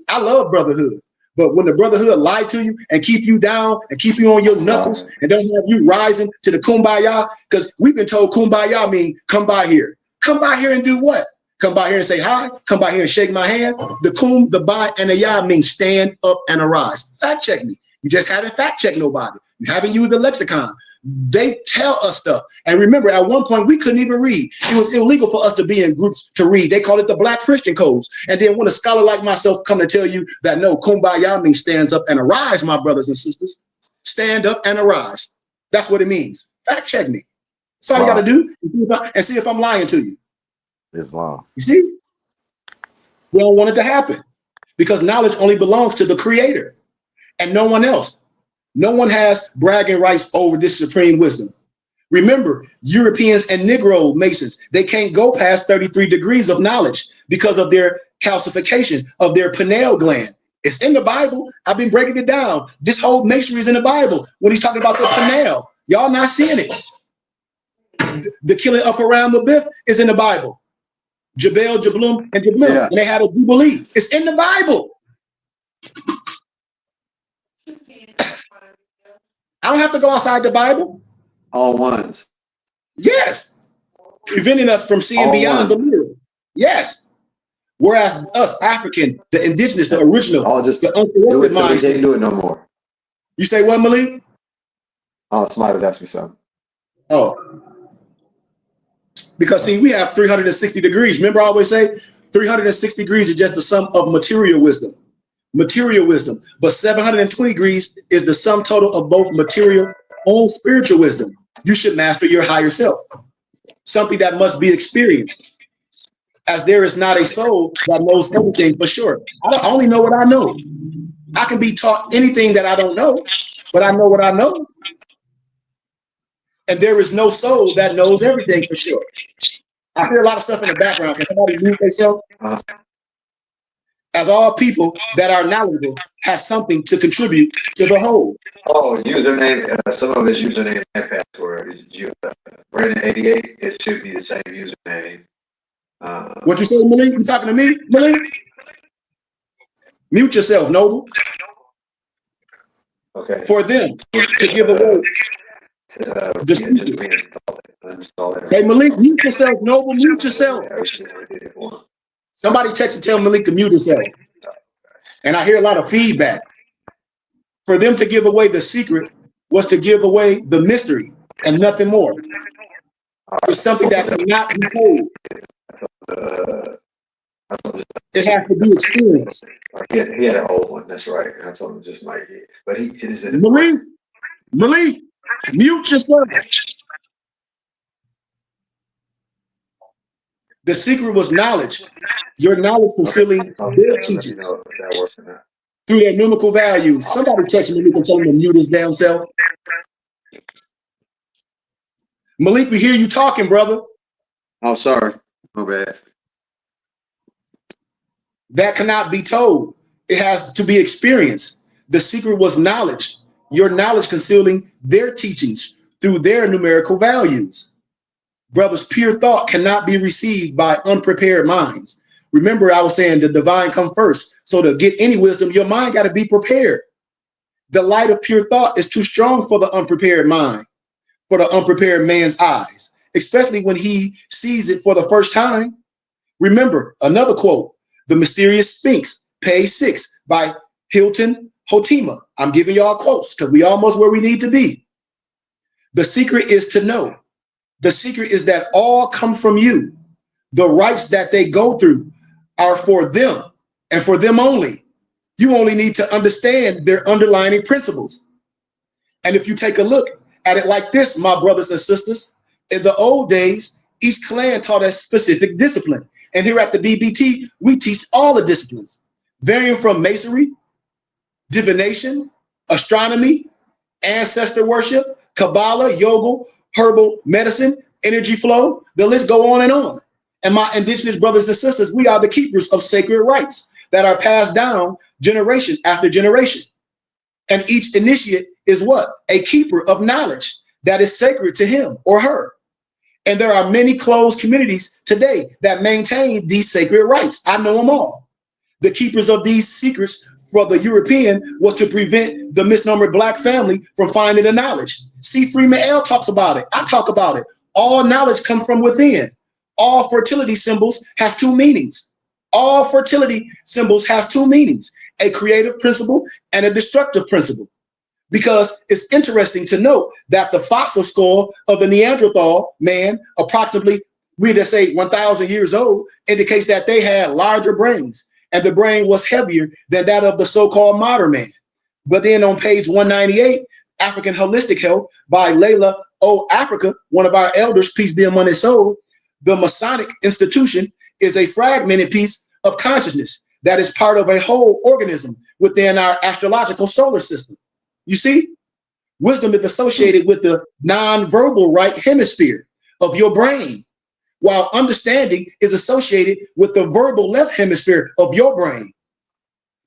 I love brotherhood, but when the brotherhood lie to you and keep you down and keep you on your knuckles and don't have you rising to the kumbaya, because we've been told kumbaya mean come by here. Come by here and do what? Come by here and say hi. Come by here and shake my hand. The kum, the ba, and the ya means stand up and arise. Fact check me. You just haven't fact checked nobody. You haven't used the lexicon. They tell us stuff. And remember, at one point, we couldn't even read. It was illegal for us to be in groups to read. They call it the Black Christian codes. And then when a scholar like myself come to tell you that no, kumbaya means stands up and arise, my brothers and sisters. Stand up and arise. That's what it means. Fact check me. That's all you got to do and see if I'm lying to you. Islam. You see? We don't want it to happen because knowledge only belongs to the creator and no one else. No one has bragging rights over this supreme wisdom. Remember, Europeans and Negro Masons, they can't go past 33 degrees of knowledge because of their calcification of their pineal gland. It's in the Bible. I've been breaking it down. This whole masonry is in the Bible when he's talking about the pineal. Y'all not seeing it. The killing of Haram Mabith is in the Bible. Jabal, Jablum, and Jabal. Yeah. And they had a jubilee. It's in the Bible. I don't have to go outside the Bible. All ones. Yes. Preventing us from seeing All beyond one. the mirror. Yes. Whereas us, African, the indigenous, the original, I'll just the do uncorrupted it till they mindset. can't do it no more. You say what, Malik? Oh, somebody was asking me something. Oh. Because see, we have 360 degrees. Remember I always say 360 degrees is just the sum of material wisdom. Material wisdom. But 720 degrees is the sum total of both material and spiritual wisdom. You should master your higher self. something that must be experienced, as there is not a soul that knows everything for sure. I only know what I know. I can be taught anything that I don't know, but I know what I know. And there is no soul that knows everything for sure. I hear a lot of stuff in the background. Can somebody mute themselves? As all people that are knowledgeable has something to contribute to the whole. Oh, username. Some of his username and password is Brandon88. It should be the same username. What you say, Malik? You talking to me, Malik? Mute yourself, Noble. Okay. For them to give away the secret. Hey, Malik, mute yourself, Noble. Mute yourself. Somebody text and tell Malik to mute himself. And I hear a lot of feedback. For them to give away the secret was to give away the mystery and nothing more. It's something that cannot be told. It has to be experienced. He had an old one. That's right. I told him just might get, but it is in Malik, mute yourself. The secret was knowledge. Your knowledge concealing their teachings through their numerical values. Somebody text me, we can tell him to mute his damn self. Malik, we hear you talking, brother. Oh, sorry. My bad. That cannot be told. It has to be experienced. The secret was knowledge. Your knowledge concealing their teachings through their numerical values. Brothers, pure thought cannot be received by unprepared minds. Remember, I was saying the divine come first. So to get any wisdom, your mind got to be prepared. The light of pure thought is too strong for the unprepared mind, for the unprepared man's eyes, especially when he sees it for the first time. Remember, another quote, The Mysterious Sphinx, page 6 by Hilton Hotima. I'm giving y'all quotes because we almost where we need to be. The secret is to know. The secret is that all come from you. The rights that they go through are for them and for them only. You only need to understand their underlying principles. And if you take a look at it like this, my brothers and sisters, in the old days, each clan taught a specific discipline. And here at the BBT, we teach all the disciplines, varying from masonry, divination, astronomy, ancestor worship, Kabbalah, yoga, herbal medicine, energy flow, the list go on and on. And my indigenous brothers and sisters, we are the keepers of sacred rites that are passed down generation after generation. And each initiate is what? A keeper of knowledge that is sacred to him or her. And there are many closed communities today that maintain these sacred rites. I know them all. The keepers of these secrets for the European was to prevent the misnomer Black family from finding the knowledge. C. Freeman L. talks about it. I talk about it. All knowledge comes from within. All fertility symbols has two meanings. All fertility symbols has two meanings, a creative principle and a destructive principle. Because it's interesting to note that the fossil skull of the Neanderthal man, approximately, we just say 1,000 years old, indicates that they had larger brains and the brain was heavier than that of the so-called modern man. But then on page 198, African Holistic Health by Layla O. Africa, one of our elders, peace be upon his soul, the Masonic institution is a fragmented piece of consciousness that is part of a whole organism within our astrological solar system. You see, wisdom is associated with the non-verbal right hemisphere of your brain, while understanding is associated with the verbal left hemisphere of your brain.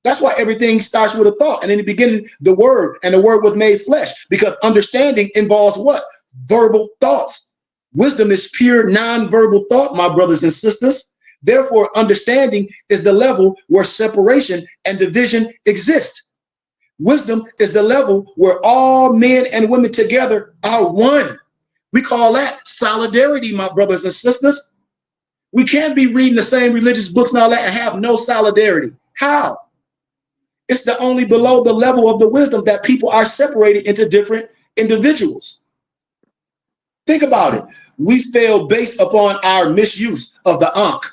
That's why everything starts with a thought. And in the beginning, the word, and the word was made flesh, because understanding involves what? Verbal thoughts. Wisdom is pure non-verbal thought, my brothers and sisters. Therefore, understanding is the level where separation and division exist. Wisdom is the level where all men and women together are one. We call that solidarity, my brothers and sisters. We can't be reading the same religious books and all that and have no solidarity. How? It's the only below the level of the wisdom that people are separated into different individuals. Think about it. We fail based upon our misuse of the Ankh.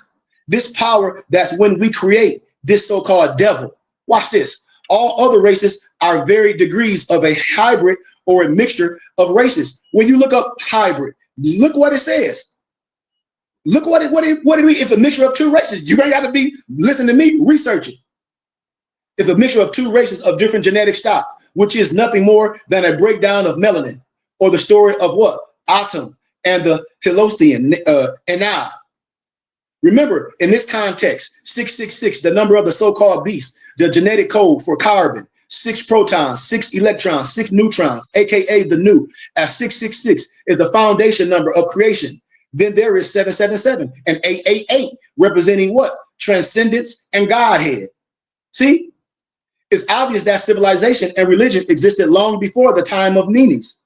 This power that's when we create this so-called devil. Watch this. All other races are varied degrees of a hybrid or a mixture of races. When you look up hybrid, look what it says. Look what it is. It's a mixture of two races. You ain't got to be listening to me. Research it. It's a mixture of two races of different genetic stock, which is nothing more than a breakdown of melanin, or the story of what? Atum and the Helosthian Enad. Remember, in this context, 666, the number of the so-called beast, the genetic code for carbon, 6 protons, 6 electrons, 6 neutrons, aka the nu, as 666 is the foundation number of creation. Then there is 777 and 888, representing what? Transcendence and Godhead. See? It's obvious that civilization and religion existed long before the time of Menes,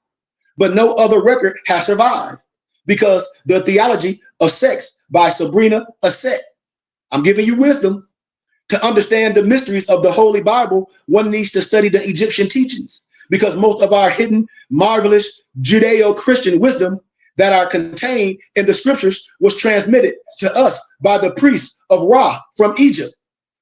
but no other record has survived, because the theology of sex by Sabrina Asset. I'm giving you wisdom. To understand the mysteries of the Holy Bible, one needs to study the Egyptian teachings, because most of our hidden, marvelous Judeo-Christian wisdom that are contained in the scriptures was transmitted to us by the priests of Ra from Egypt.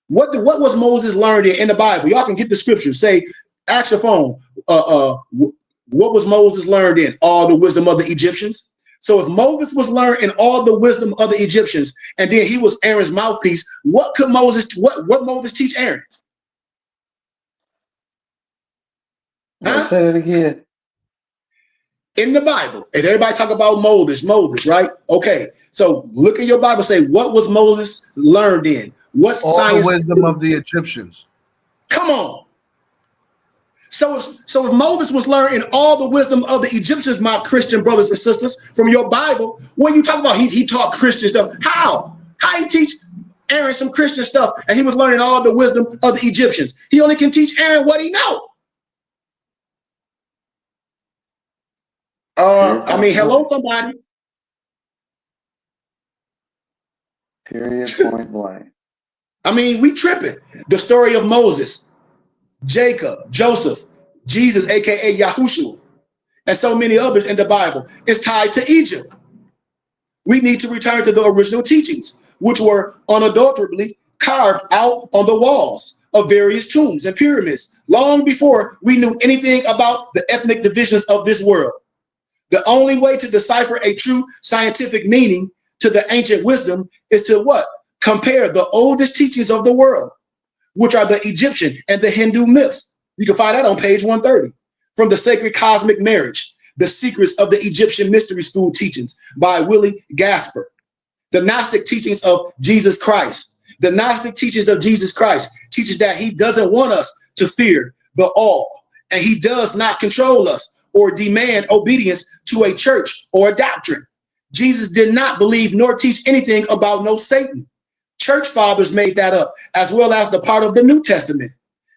What was Moses learned in the Bible? Y'all can get the scriptures. Say, ask your phone. What was Moses learned in? All the wisdom of the Egyptians. So if Moses was learned in all the wisdom of the Egyptians, and then he was Aaron's mouthpiece, what could Moses? What Moses teach Aaron? Huh? Say it again. In the Bible, and everybody talk about Moses, right? Okay, so look at your Bible. Say, what was Moses learned in? What all science? The wisdom of the Egyptians. Come on. So if Moses was learned in all the wisdom of the Egyptians, my Christian brothers and sisters, from your Bible, what are you talking about? He taught Christian stuff. How he teach Aaron some Christian stuff, and he was learning all the wisdom of the Egyptians? He only can teach Aaron what he know. Hello, somebody. Period, point blank. We tripping. The story of Moses, Jacob, Joseph, Jesus, aka Yahushua, and so many others in the Bible is tied to Egypt. We need to return to the original teachings, which were unadulterably carved out on the walls of various tombs and pyramids long before we knew anything about the ethnic divisions of this world. The only way to decipher a true scientific meaning to the ancient wisdom is to what? Compare the oldest teachings of the world, which are the Egyptian and the Hindu myths. You can find that on page 130. From the Sacred Cosmic Marriage, The Secrets of the Egyptian Mystery School Teachings by Willie Gasper. The Gnostic teachings of Jesus Christ. The Gnostic teachings of Jesus Christ teaches that he doesn't want us to fear the all, and he does not control us or demand obedience to a church or a doctrine. Jesus did not believe nor teach anything about no Satan. Church fathers made that up, as well as the part of the New Testament.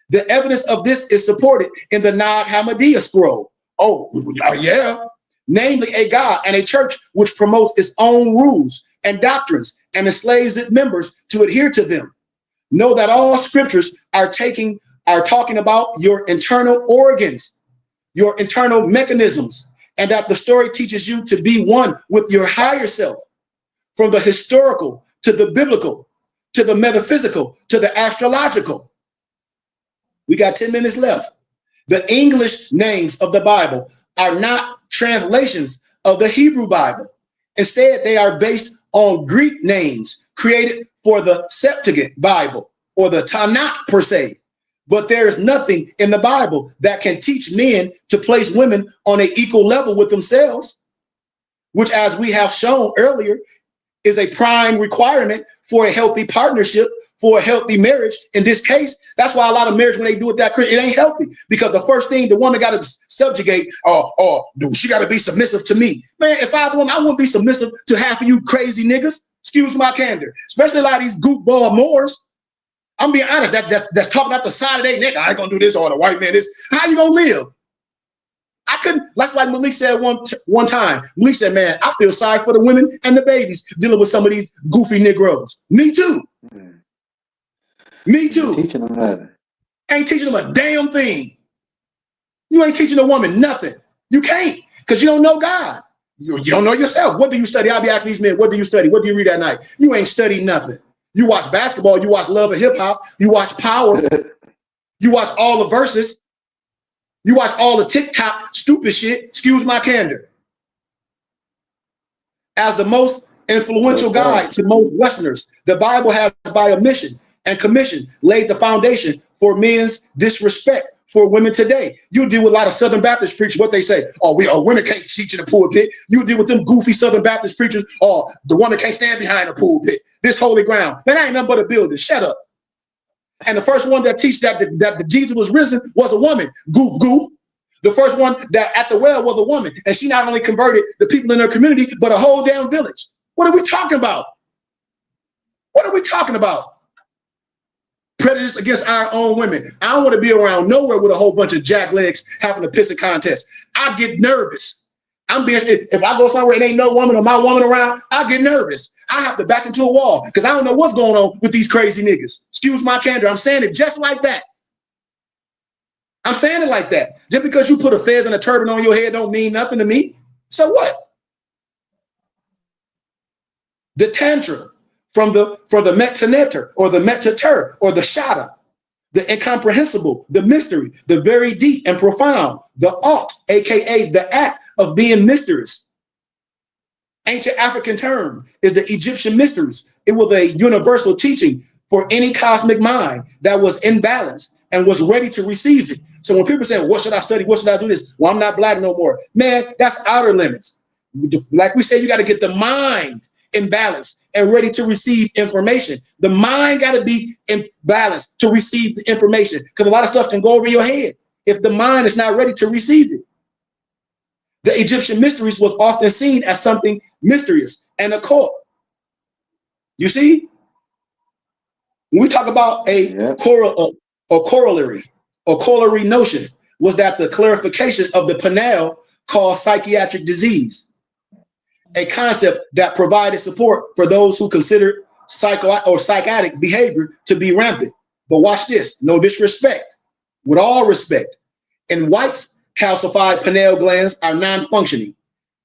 The evidence of this is supported in the Nag Hammadi scroll. Oh, yeah. Namely, a God and a church which promotes its own rules and doctrines and enslaves its members to adhere to them. Know that all scriptures are talking about your internal organs, your internal mechanisms, and that the story teaches you to be one with your higher self. From the historical to the biblical, to the metaphysical, to the astrological. We got 10 minutes left. The English names of the Bible are not translations of the Hebrew Bible. Instead, they are based on Greek names created for the Septuagint Bible, or the Tanakh per se. But there is nothing in the Bible that can teach men to place women on an equal level with themselves, which, as we have shown earlier, is a prime requirement for a healthy partnership, for a healthy marriage. In this case, that's why a lot of marriage, when they do it that it ain't healthy, because the first thing the woman got to subjugate, she got to be submissive to me. Man, if I was a woman, I wouldn't be submissive to half of you crazy niggas. Excuse my candor, especially a lot of these goofball Moors. I'm being honest, that's talking out the side of their neck. I ain't gonna do this, or the white man this. How you gonna live? I couldn't. That's like Malik said one time. Malik said, "Man, I feel sorry for the women and the babies dealing with some of these goofy Negroes." Me too. Me too. Teaching them nothing. Ain't teaching them a damn thing. You ain't teaching a woman nothing. You can't, because you don't know God. You don't know yourself. What do you study? I'll be asking these men, what do you study? What do you read at night? You ain't studied nothing. You watch basketball. You watch Love and Hip Hop. You watch Power. You watch all the verses. You watch all the TikTok stupid shit. Excuse my candor. As the most influential That's right. guide to most Westerners. The Bible has, by omission and commission, laid the foundation for men's disrespect for women today. You deal with a lot of Southern Baptist preachers, what they say, oh, women can't teach in the pulpit. You deal with them goofy Southern Baptist preachers, oh, the woman can't stand behind the pulpit. This holy ground. Man, that ain't nothing but a building. Shut up. And the first one that teach that the Jesus was risen was a woman. Goof, goof. The first one that at the well was a woman. And she not only converted the people in her community, but a whole damn village. What are we talking about? What are we talking about? Prejudice against our own women. I don't want to be around nowhere with a whole bunch of jacklegs having a pissing contest. I get nervous. If I go somewhere and ain't no woman or my woman around, I get nervous. I have to back into a wall because I don't know what's going on with these crazy niggas. Excuse my candor. I'm saying it just like that. I'm saying it like that. Just because you put a fez and a turban on your head don't mean nothing to me. So what? The tantra from the metaneter or the metater or the shada, the incomprehensible, the mystery, the very deep and profound, the alt, aka the act of being mysterious. Ancient African term is the Egyptian mysteries. It was a universal teaching for any cosmic mind that was in balance and was ready to receive it. So when people say, what should I study? What should I do this? Well, I'm not black no more. Man, that's outer limits. Like we say, you got to get the mind in balance and ready to receive information. The mind got to be in balance to receive the information because a lot of stuff can go over your head if the mind is not ready to receive it. The Egyptian mysteries was often seen as something mysterious and occult. You see, when we talk about a corollary notion, was that the clarification of the pineal caused psychiatric disease, a concept that provided support for those who considered psychotic behavior to be rampant. But watch this, no disrespect, with all respect. In whites, calcified pineal glands are non-functioning.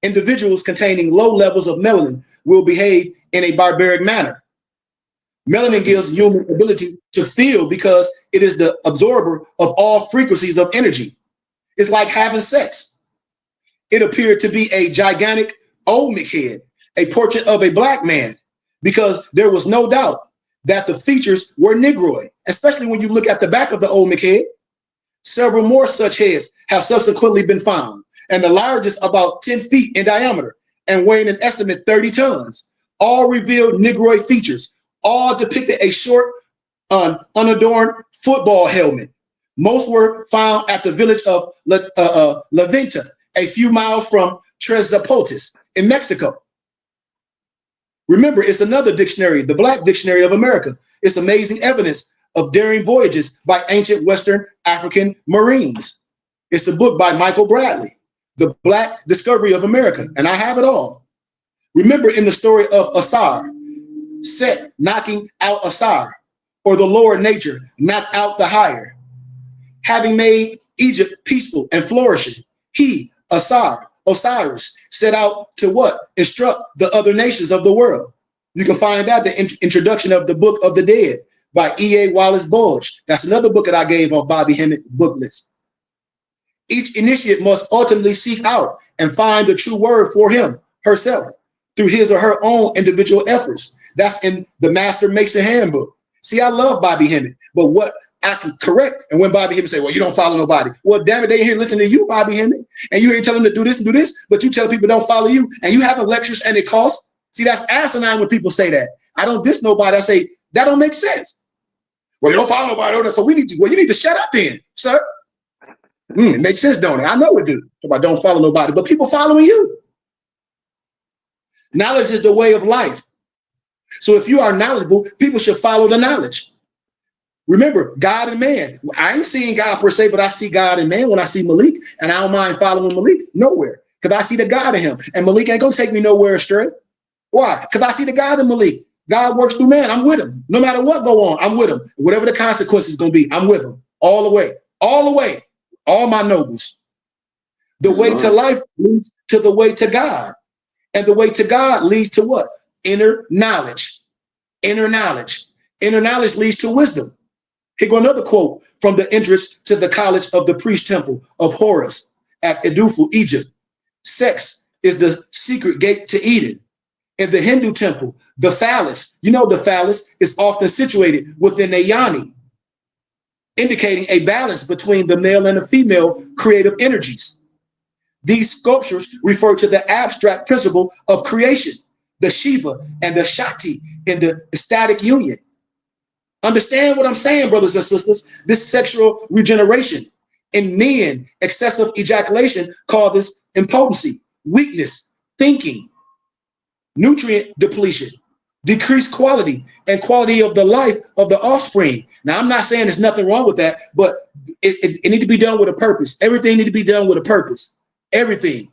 Individuals containing low levels of melanin will behave in a barbaric manner. Melanin gives human ability to feel because it is the absorber of all frequencies of energy. It's like having sex. It appeared to be a gigantic Olmec head, a portrait of a black man, because there was no doubt that the features were Negroid, especially when you look at the back of the Olmec head. Several more such heads have subsequently been found, and the largest about 10 feet in diameter and weighing an estimate 30 tons. All revealed Negroid features, all depicted a short, unadorned football helmet. Most were found at the village of La Venta, a few miles from Tres Zapotes in Mexico. Remember, it's another dictionary, the Black Dictionary of America. It's amazing evidence of daring voyages by ancient Western African Marines. It's a book by Michael Bradley, The Black Discovery of America, and I have it all. Remember in the story of Asar, Set knocking out Asar, or the lower nature knocked out the higher. Having made Egypt peaceful and flourishing, he, Osiris, set out to what? Instruct the other nations of the world. You can find that the introduction of the Book of the Dead by E.A. Wallace Bulge. That's another book that I gave off Bobby Hemmett booklets. Each initiate must ultimately seek out and find the true word for him, herself, through his or her own individual efforts. That's in the Master Mason Handbook. See, I love Bobby Hemmett, but what I can correct, and when Bobby Hemmett say, well, you don't follow nobody. Well, damn it, they here listening to you, Bobby Hemmett, and you here telling them to do this and do this, but you tell people don't follow you, and you having lectures and it costs. See, that's asinine when people say that. I don't diss nobody. I say, that don't make sense. Well, you don't follow nobody, so we need to, well, you need to shut up then, sir. It makes sense, don't it? I know it do. If I don't follow nobody, but people following you. Knowledge is the way of life. So if you are knowledgeable, people should follow the knowledge. Remember, God and man. I ain't seeing God per se, but I see God and man when I see Malik, and I don't mind following Malik nowhere because I see the God in him. And Malik ain't going to take me nowhere astray. Why? Because I see the God in Malik. God works through man. I'm with him. No matter what go on, I'm with him. Whatever the consequences going to be, I'm with him all the way, all the way, all my nobles. The way to life leads to the way to God. And the way to God leads to what? Inner knowledge. Inner knowledge. Inner knowledge leads to wisdom. Here go another quote from the entrance to the College of the Priest Temple of Horus at Edfu, Egypt. Sex is the secret gate to Eden. In the Hindu temple, the phallus, you know, the phallus is often situated within a yoni, indicating a balance between the male and the female creative energies. These sculptures refer to the abstract principle of creation, the Shiva and the Shakti in the ecstatic union. Understand what I'm saying, brothers and sisters? This sexual regeneration. In men, excessive ejaculation called this impotency, weakness, thinking, nutrient depletion, decreased quality and quality of the life of the offspring. Now, I'm not saying there's nothing wrong with that, but it needs to be done with a purpose. Everything needs to be done with a purpose. Everything.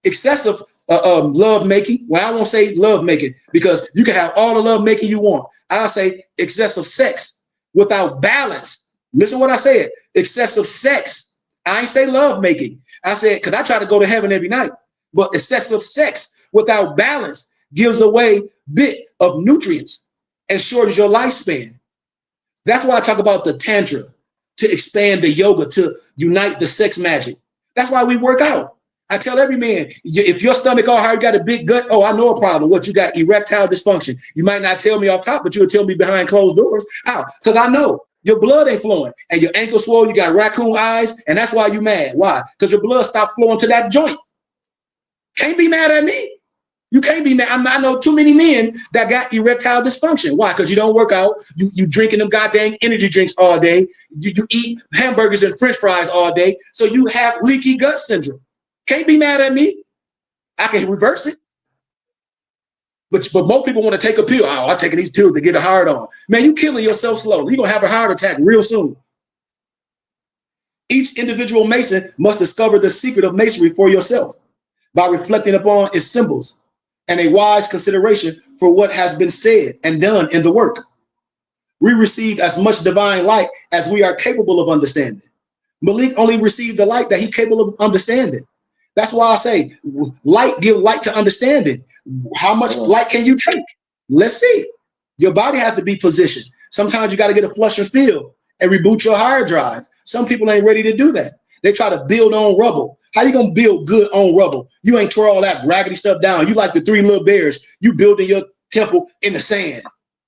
Excessive love making. Well, I won't say love making because you can have all the love making you want. I'll say excessive sex without balance. Listen to what I said. Excessive sex. I ain't say love making. I said, because I try to go to heaven every night. But excessive sex without balance gives away bit of nutrients and shortens your lifespan. That's why I talk about the tantra, to expand the yoga, to unite the sex magic. That's why we work out. I tell every man, if your stomach all hard, you got a big gut, oh, I know a problem. What, you got erectile dysfunction. You might not tell me off top, but you'll tell me behind closed doors. How? Because I know your blood ain't flowing and your ankle swole, you got raccoon eyes, and that's why you mad. Why? Because your blood stopped flowing to that joint. Can't be mad at me. You can't be mad. I know too many men that got erectile dysfunction. Why? Because you don't work out. You drinking them goddamn energy drinks all day. You eat hamburgers and French fries all day. So you have leaky gut syndrome. Can't be mad at me. I can reverse it. But most people want to take a pill. Oh, I'm taking these pills to get a heart on. Man, you killing yourself slowly. You're going to have a heart attack real soon. Each individual Mason must discover the secret of Masonry for yourself by reflecting upon its symbols and a wise consideration for what has been said and done in the work. We receive as much divine light as we are capable of understanding. Malik only received the light that he's capable of understanding. That's why I say light give light to understanding. How much light can you take? Let's see. Your body has to be positioned. Sometimes you got to get a flush and fill and reboot your hard drive. Some people ain't ready to do that. They try to build on rubble. How you gonna build good on rubble? You ain't tore all that raggedy stuff down. You like the Three Little Bears. You building your temple in the sand.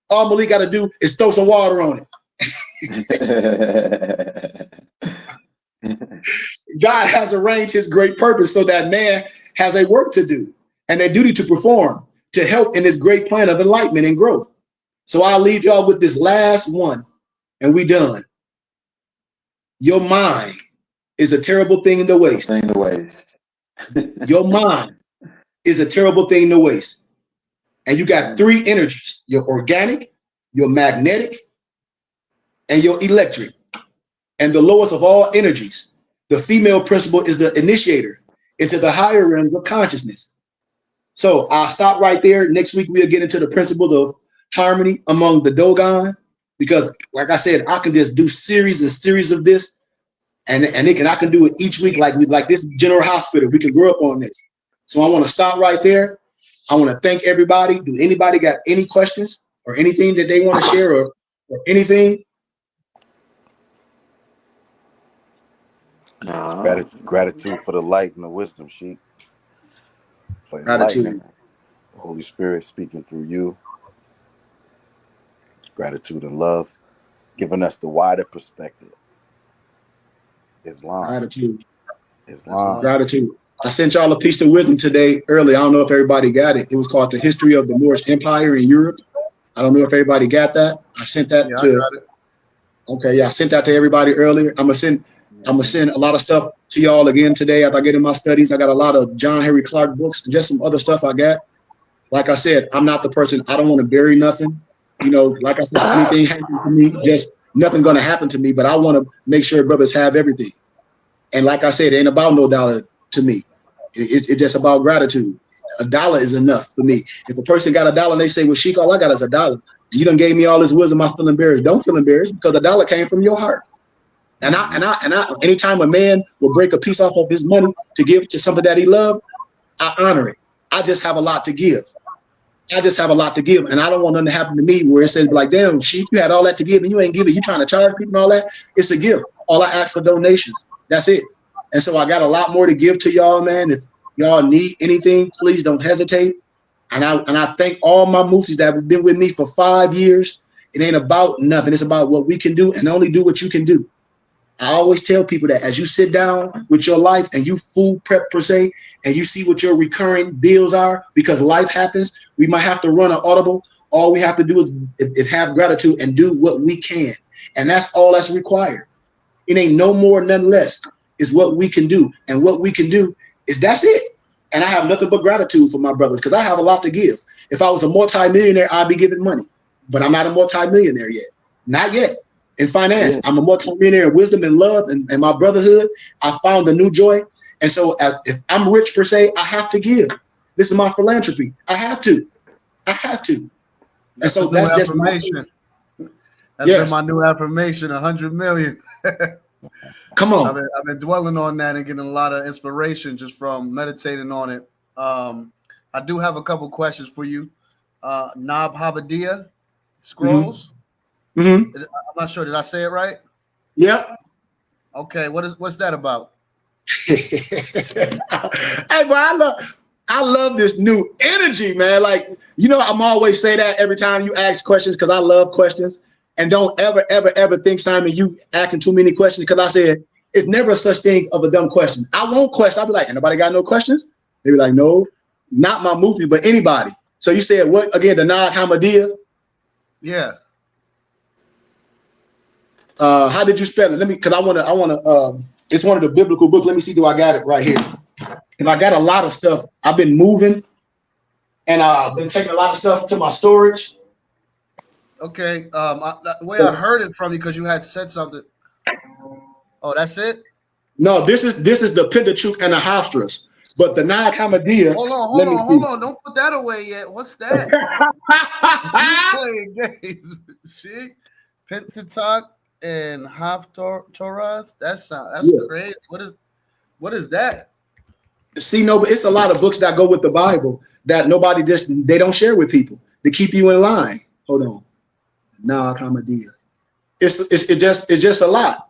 All Malik got to do is throw some water on it. God has arranged his great purpose so that man has a work to do and a duty to perform to help in this great plan of enlightenment and growth. So I'll leave y'all with this last one and we done. Your mind is a terrible thing to waste. Your mind is a terrible thing to waste. And you got three energies: your organic, your magnetic, and your electric. And the lowest of all energies, the female principle, is the initiator into the higher realms of consciousness. So I'll stop right there. Next week, we'll get into the principles of harmony among the Dogon, because like I said, I can just do series and series of this. And I can do it each week like this General Hospital. We can grow up on this. So I want to stop right there. I want to thank everybody. Do anybody got any questions or anything that they want to share or anything? Gratitude for the light and the wisdom, Sheik. For enlightenment, the Holy Spirit speaking through you. Gratitude and love, giving us the wider perspective. Islam. Gratitude. I sent y'all a piece of wisdom today early. I don't know if everybody got it. It was called The History of the Moorish Empire in Europe. I don't know if everybody got that. I sent that to. I got it. Okay, yeah, I sent that to everybody earlier. I'm gonna send a lot of stuff to y'all again today after I get in my studies. I got a lot of John Henry Clark books and just some other stuff I got. Like I said, I'm not the person. I don't want to bury nothing. You know, like I said, anything happens to me, just nothing gonna happen to me. But I want to make sure brothers have everything. And like I said, it ain't about no dollar to me. It's just about gratitude. $1 is enough for me. If a person got $1 and they say, well, Sheik, all I got is $1. You done gave me all this wisdom. I feel embarrassed. Don't feel embarrassed, because $1 came from your heart. And I anytime a man will break a piece off of his money to give to something that he loved, I honor it. I just have a lot to give. And I don't want nothing to happen to me where it says like, damn, Sheik, you had all that to give and you ain't give it. You trying to charge people and all that. It's a gift. All I ask for donations. That's it. And so I got a lot more to give to y'all, man. If y'all need anything, please don't hesitate. And I thank all my Muftis that have been with me for 5 years. It ain't about nothing. It's about what we can do, and only do what you can do. I always tell people that as you sit down with your life and you food prep per se, and you see what your recurring bills are, because life happens, we might have to run an audible. All we have to do is have gratitude and do what we can. And that's all that's required. It ain't no more, none less. It's what we can do. And what we can do is that's it. And I have nothing but gratitude for my brothers because I have a lot to give. If I was a multimillionaire, I'd be giving money. But I'm not a multimillionaire yet. Not yet. In finance, yeah. I'm a multimillionaire in wisdom and love and my brotherhood. I found a new joy. And so if I'm rich per se, I have to give. This is my philanthropy. I have to. That's and so that's just affirmation. That's my new affirmation, 100 million. Come on. I've been dwelling on that and getting a lot of inspiration just from meditating on it. I do have a couple questions for you. Nab Habadia scrolls. Mm-hmm. I'm not sure. Did I say it right? Yep. Okay. What's that about? Hey, boy, I love this new energy, man. Like, I'm always say that every time you ask questions because I love questions. And don't ever think, Simon, you asking too many questions, because I said it's never such thing of a dumb question. I won't question. I'll be like, anybody got no questions? They be like, no, not my movie, but anybody. So you said what again? The Nag Hammadiya? Yeah. How did you spell it? Let me, because I want to. It's one of the biblical books. Let me see. Do I got it right here? And I got a lot of stuff. I've been moving, and I've been taking a lot of stuff to my storage. Okay. The way I heard it from you, because you had said something. Oh, that's it? No, this is the Pentateuch and the Hostras. But the Nag Hammadiya. Hold on. Don't put that away yet. What's that? You playing games. See? Pentateuch and Haftorahs. That's crazy. What is that? See, no, but it's a lot of books that go with the Bible that they don't share with people to keep you in line. Hold on. Nag Hammadiya. It's just a lot,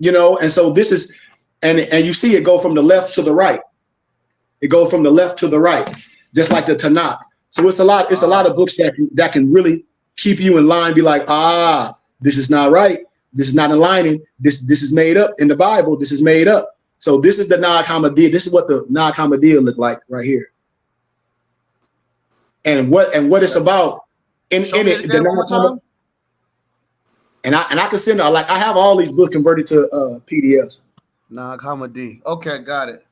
and so this is, and you see it go from the left to the right. It goes from the left to the right, just like the Tanakh. So it's a lot of books that can really keep you in line, be like, this is not right. This is not aligning. This is made up in the Bible. This is made up. So this is the Nag Hammadiya. This is what the Nag Hammadiya look like right here. And what it's about in it, the Nag Hammadiya. And I can send I have all these books converted to PDFs. Nag Hammadiya. Okay, got it.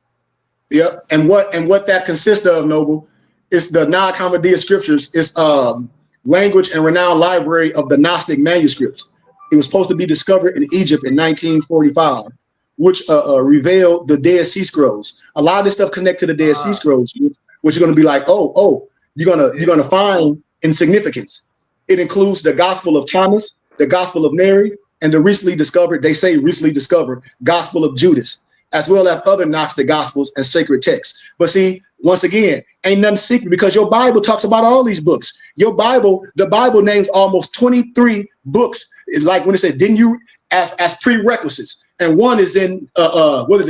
Yep. And what that consists of, Noble, is the Nag Hammadiya scriptures. It's language and renowned library of the Gnostic manuscripts. It was supposed to be discovered in Egypt in 1945, which revealed the Dead Sea Scrolls. A lot of this stuff connect to the Dead Sea Scrolls, which you're going to be like, you're gonna find in significance. It includes the Gospel of Thomas, the Gospel of Mary, and the recently discovered Gospel of Judas, as well as other Gnostic Gospels and sacred texts. But see, once again, ain't nothing secret, because your Bible talks about all these books. The Bible names almost 23 books. It's like when it said, didn't you, as prerequisites. And one is in,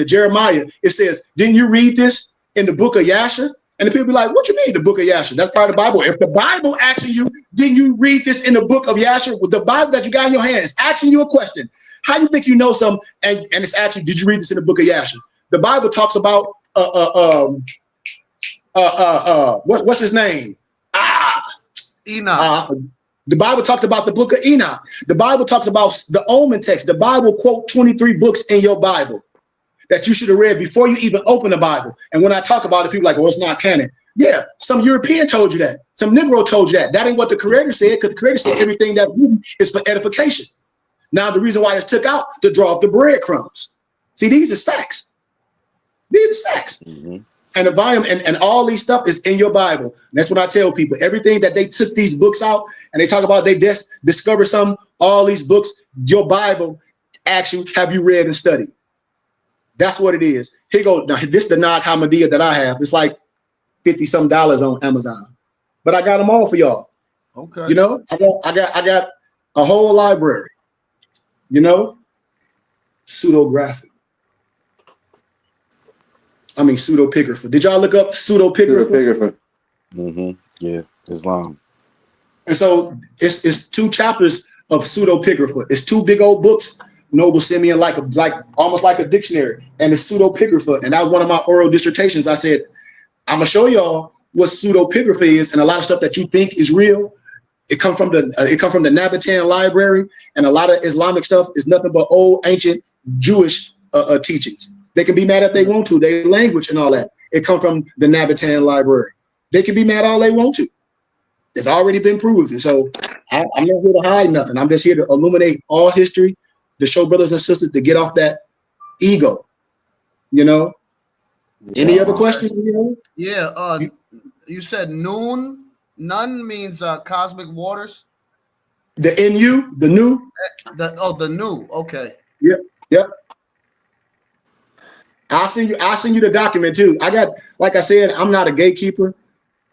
Jeremiah. It says, didn't you read this in the book of Yasher? And the people be like, what you mean the book of Yasher? That's part of the Bible. If the Bible asking you, didn't you read this in the book of Yasher? With the Bible that you got in your hand is asking you a question. How do you think you know something? And it's actually, did you read this in the book of Yasher? The Bible talks about what's his name? Enoch. The Bible talked about the book of Enoch. The Bible talks about the Omen text. The Bible quote 23 books in your Bible that you should have read before you even open the Bible. And when I talk about it, people are like, well, it's not canon. Yeah, some European told you that. Some Negro told you that. That ain't what the Creator said, because the Creator said everything that is for edification. Now, the reason why it's took out to draw up the breadcrumbs. See, these are facts. These are facts. Mm-hmm. And the volume and all these stuff is in your Bible. And that's what I tell people. Everything that they took these books out and they talk about, they discover something, all these books, your Bible, actually, have you read and studied? That's what it is. Here go. Now, this is the Nag Hammadiya that I have. It's like $50-some on Amazon. But I got them all for y'all. Okay. I got a whole library. Pseudographic. Pseudepigrapher. Did y'all look up pseudepigrapher? Yeah, Islam. And so it's 2 chapters of pseudepigrapha. It's 2 big old books, Noble Simeon, like almost like a dictionary, and it's pseudepigrapha. And that was one of my oral dissertations. I said, I'm gonna show y'all what pseudepigrapha is, and a lot of stuff that you think is real. It come from the Nabatean library, and a lot of Islamic stuff is nothing but old ancient Jewish teachings. They can be mad if they want to. Their language and all that. It come from the Nabatean library. They can be mad all they want to. It's already been proven. So I'm not here to hide nothing. I'm just here to illuminate all history, to show brothers and sisters to get off that ego. You know. Any other questions? Yeah. You said noon. None means cosmic waters. The NU, the new. The new. Okay. Yep. I'll send you the document too. I got, like I said, I'm not a gatekeeper.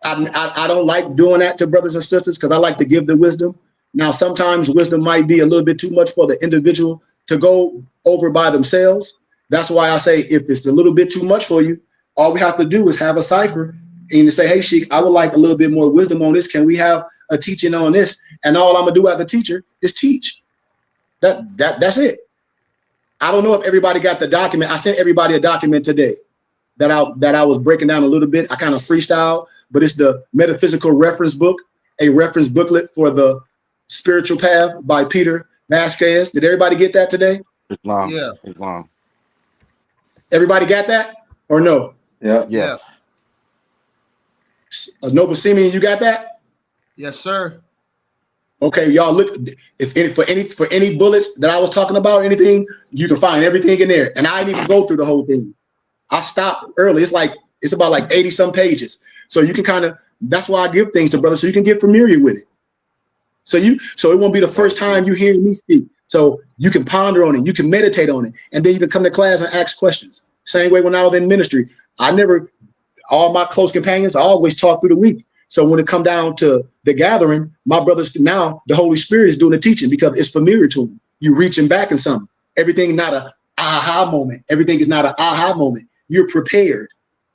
I don't like doing that to brothers and sisters because I like to give the wisdom. Now, sometimes wisdom might be a little bit too much for the individual to go over by themselves. That's why I say if it's a little bit too much for you, all we have to do is have a cipher and say, hey, Sheikh, I would like a little bit more wisdom on this. Can we have a teaching on this? And all I'm gonna do as a teacher is teach. That's it. I don't know if everybody got the document. I sent everybody a document today that I was breaking down a little bit. I kind of freestyle, but it's the Metaphysical reference book, a reference booklet for the spiritual path by Peter Vasquez. Did everybody get that today? Islam. Yeah. Islam. Everybody got that or no? Yeah. Yes. Noble Simeon, you got that? Yes, sir. Okay, y'all look. For any bullets that I was talking about, or anything, you can find everything in there. And I didn't even go through the whole thing. I stopped early. It's about like 80 some pages. So you can that's why I give things to brothers so you can get familiar with it. So it won't be the first time you hear me speak. So you can ponder on it, you can meditate on it, and then you can come to class and ask questions. Same way when I was in ministry, all my close companions, I always taught through the week. So when it come down to the gathering, my brothers, now the Holy Spirit is doing the teaching because it's familiar to them. You reaching back in something. Everything not a aha moment. Everything is not an aha moment. You're prepared.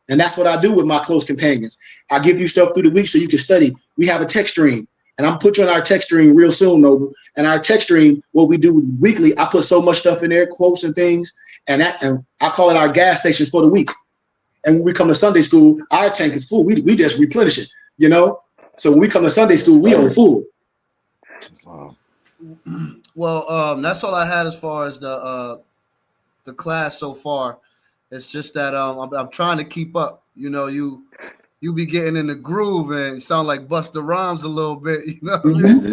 And that's what I do with my close companions. I give you stuff through the week so you can study. We have a text stream. And I'm put you on our text stream real soon, Noble. And our text stream, what we do weekly, I put so much stuff in there, quotes and things. And I call it our gas station for the week. And when we come to Sunday school, our tank is full. We just replenish it, you know? So when we come to Sunday school, we on full. Well, that's all I had as far as the class so far. It's just that I'm trying to keep up. You know, you be getting in the groove and you sound like Busta Rhymes a little bit, you know what I mean?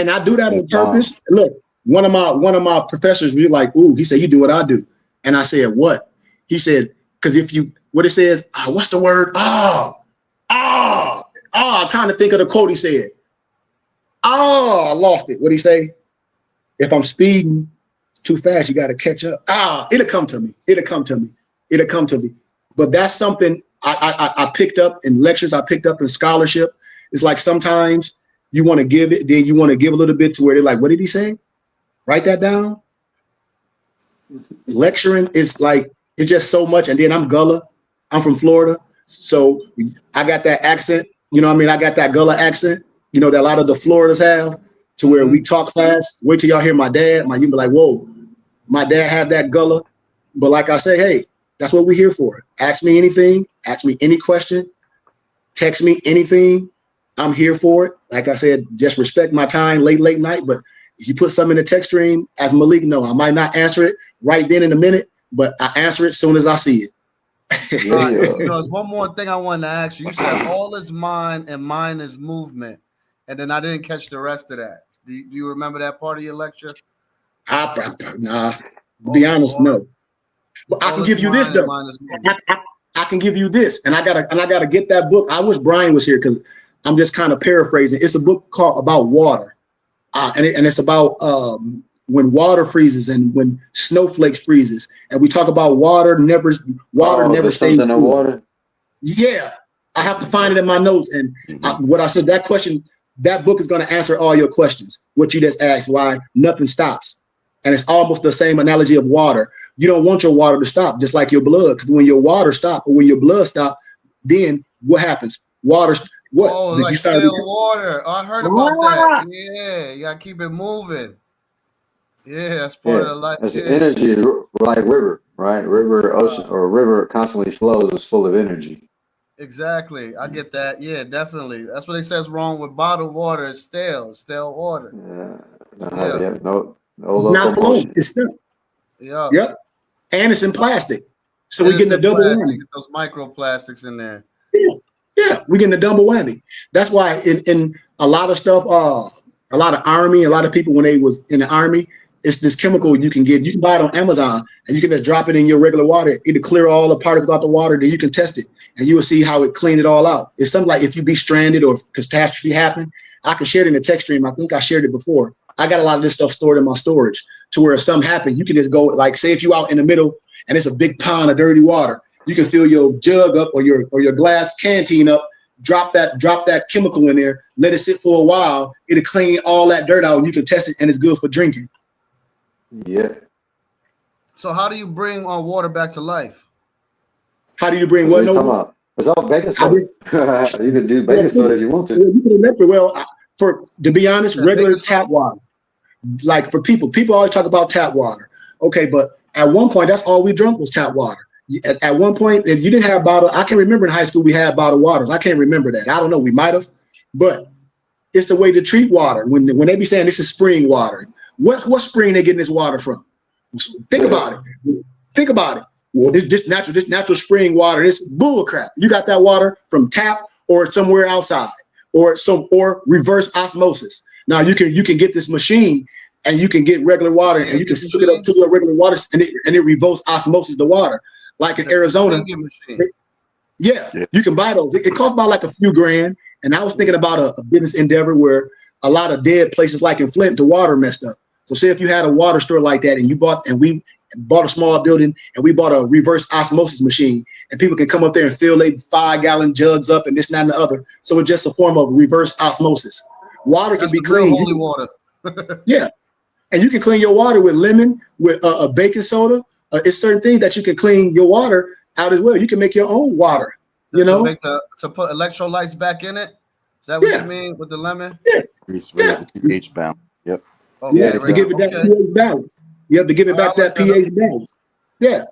And I do that on purpose. Look, one of my professors, we were like, ooh, he said, you do what I do. And I said, what? He said, because what it says, what's the word? I'm trying to think of the quote he said. I lost it. What'd he say? If I'm speeding too fast, you got to catch up. It'll come to me. But that's something I picked up in lectures. I picked up in scholarship. It's like sometimes you want to give it, then you want to give a little bit to where they're like, what did he say? Write that down. Lecturing is like, it's just so much. And then I'm Gullah. I'm from Florida. So I got that accent. You know what I mean? I got that Gullah accent, you know, that a lot of the Floridas have, to where we talk fast. Wait till y'all hear my dad. You be like, whoa, my dad had that Gullah. But like I say, hey, that's what we're here for. Ask me anything. Ask me any question. Text me anything. I'm here for it. Like I said, just respect my time, late night. But if you put something in the text stream, as Malik know, I might not answer it right then in a minute, but I answer it as soon as I see it. There's one more thing I wanted to ask you. You said all is mind and mind is movement. And then I didn't catch the rest of that. Do you remember that part of your lecture? Nah, to be honest, no. But I can give you this though. I can give you this, and I gotta get that book. I wish Brian was here because I'm just kind of paraphrasing. It's a book about water, and it's about when water freezes and when snowflakes freezes, and we talk about water never stays in water. Yeah, I have to find it in my notes, and what I said, that question, that book is going to answer all your questions. What you just asked, why nothing stops, and it's almost the same analogy of water. you don't want your water to stop, just like your blood. Because when your water stop or when your blood stop, then what happens? Water, what? Oh, You like start still water. Oh, I heard about Ah! that. Yeah, you gotta keep it moving. Yeah, that's part of Yeah, the life. it's Yeah, energy, like river, right? River, ocean, or river constantly flows is full of energy. exactly. I get that. Yeah, definitely. That's what they say is wrong with bottled water. It's stale water. Yeah, Yeah, no It's not flowing. locomotion. It's stuck. yeah. Yep. And it's in plastic. So we're And it's getting a in double plastic. whammy. Those microplastics in there. Yeah, yeah, we're getting a double whammy. That's why in a lot of stuff, a lot of army, a lot of people when they was in the army, it's this chemical you can get. You can buy it on Amazon and you can just drop it in your regular water. It'll clear all the particles out the water. Then you can test it and you will see how it cleaned it all out. It's something like if you be stranded or if catastrophe happen, I can share it in the text stream. I think I shared it before. I got a lot of this stuff stored in my storage to where if something happens, you can just go, like say if you out in the middle and it's a big pond of dirty water, you can fill your jug up or your glass canteen up, drop that chemical in there, let it sit for a while. It'll clean all that dirt out. You can test it and it's good for drinking. Yeah. So how do you bring water back to life? How do you bring That's what? what you talking No, about. It's all baking soda. You can do baking soda if you want to. You can remember, to be honest, Yeah, regular baking soda? tap water. Like for people always talk about tap water. Okay, but at one point, that's all we drank was tap water. At one point, if you didn't have bottle, I can remember in high school we had bottled waters. I can't remember that. I don't know. We might have, but it's the way to treat water. When they be saying this is spring water, what spring they getting this water from? Think about it. Think about it. Well, this natural spring water, this bull crap. You got that water from tap or somewhere outside, or reverse osmosis. Now you can get this machine and you can get regular water and you can hook it up to a regular water and it reverse osmosis the water. Like in Arizona, yeah, you can buy those. It costs about like a few grand. And I was thinking about a business endeavor where a lot of dead places like in Flint, the water messed up. So say if you had a water store like that and we bought a small building and we bought a reverse osmosis machine and people can come up there and fill their 5-gallon jugs up and this, that, and the other. So it's just a form of reverse osmosis. Water can be clean. Holy water. Yeah. And you can clean your water with lemon, with a baking soda. It's certain things that you can clean your water out as well. You can make your own water, you know? To put electrolytes back in it? Is that what you mean with the lemon? Yeah. Raise the pH balance. Yep. Okay, yeah, to give it that pH balance. You have to give it back that pH balance. Yeah.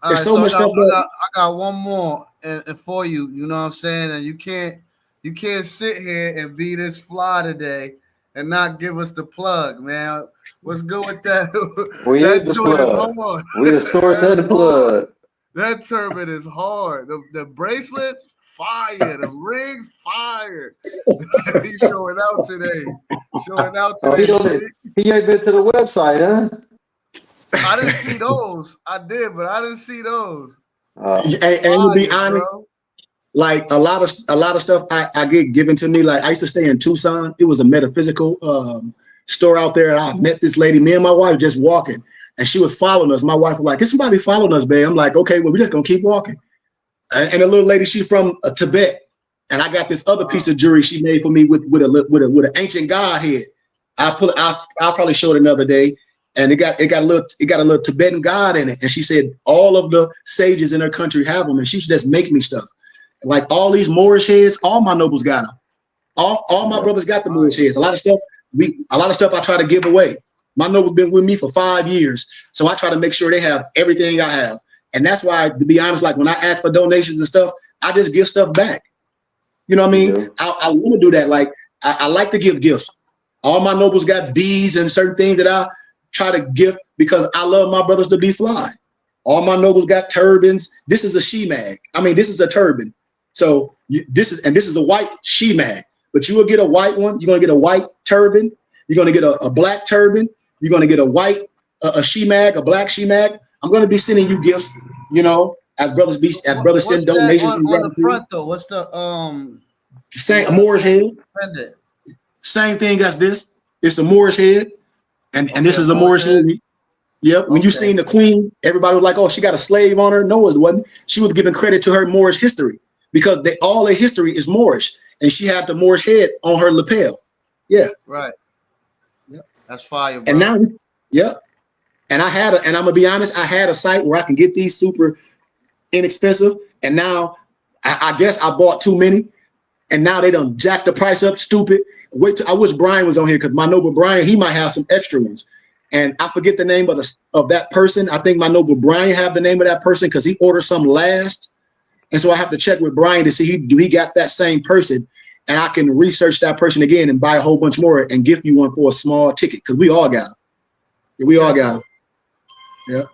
All right, so much stuff. I got one more and for you. You know what I'm saying? And you can't sit here and be this fly today and not give us the plug, man. What's good with that? We ain't the plug. We the source and the plug. That turban is hard. The bracelets, fire. The ring, fire. He's showing out today. He ain't been to the website, huh? I didn't see those. I did, but I didn't see those. And to be honest, bro, like a lot of stuff I get given to me. Like I used to stay in Tucson. It was a metaphysical store out there. And I met this lady. Me and my wife just walking, and she was following us. My wife was like, "There's somebody following us, babe." I'm like, "Okay, well, we're just gonna keep walking." And a little lady, she's from Tibet, and I got this other piece of jewelry she made for me with an ancient god head. I'll probably show it another day. And it got a little Tibetan god in it. And she said all of the sages in her country have them, and she should just make me stuff. Like all these Moorish heads, all my nobles got them. All my brothers got the Moorish heads. A lot of stuff I try to give away. My nobles been with me for 5 years, so I try to make sure they have everything I have. And that's why, to be honest, like when I ask for donations and stuff, I just give stuff back. You know what I mean? Yeah. I want to do that. Like I like to give gifts. All my nobles got beads and certain things that I try to gift because I love my brothers to be fly. All my nobles got turbans. This is a she-mag. I mean, this is a turban. So this is a white she-mag. But you will get a white one. You're gonna get a white turban. You're gonna get a black turban. You're gonna get a white a she-mag, a black she-mag. I'm gonna be sending you gifts. You know, as brothers send donations on the front though. What's the same Moorish head? Same thing as this. It's a Moorish head. And this is a Moorish head. Yep. When you seen the queen, everybody was like, "Oh, she got a slave on her." No, it wasn't. She was giving credit to her Moorish history because all their history is Moorish, and she had the Moorish head on her lapel. Yeah. Right. Yep. That's fire, bro. And now, yep. And and I'm gonna be honest, I had a site where I can get these super inexpensive, and now I guess I bought too many, and now they done jack the price up stupid. I wish Brian was on here, because my noble Brian, he might have some extra ones. And I forget the name of that person. I think my noble Brian have the name of that person because he ordered some last. And so I have to check with Brian to see do he got that same person, and I can research that person again and buy a whole bunch more and gift you one for a small ticket, because we all got them. Yeah, we all got them. Yeah.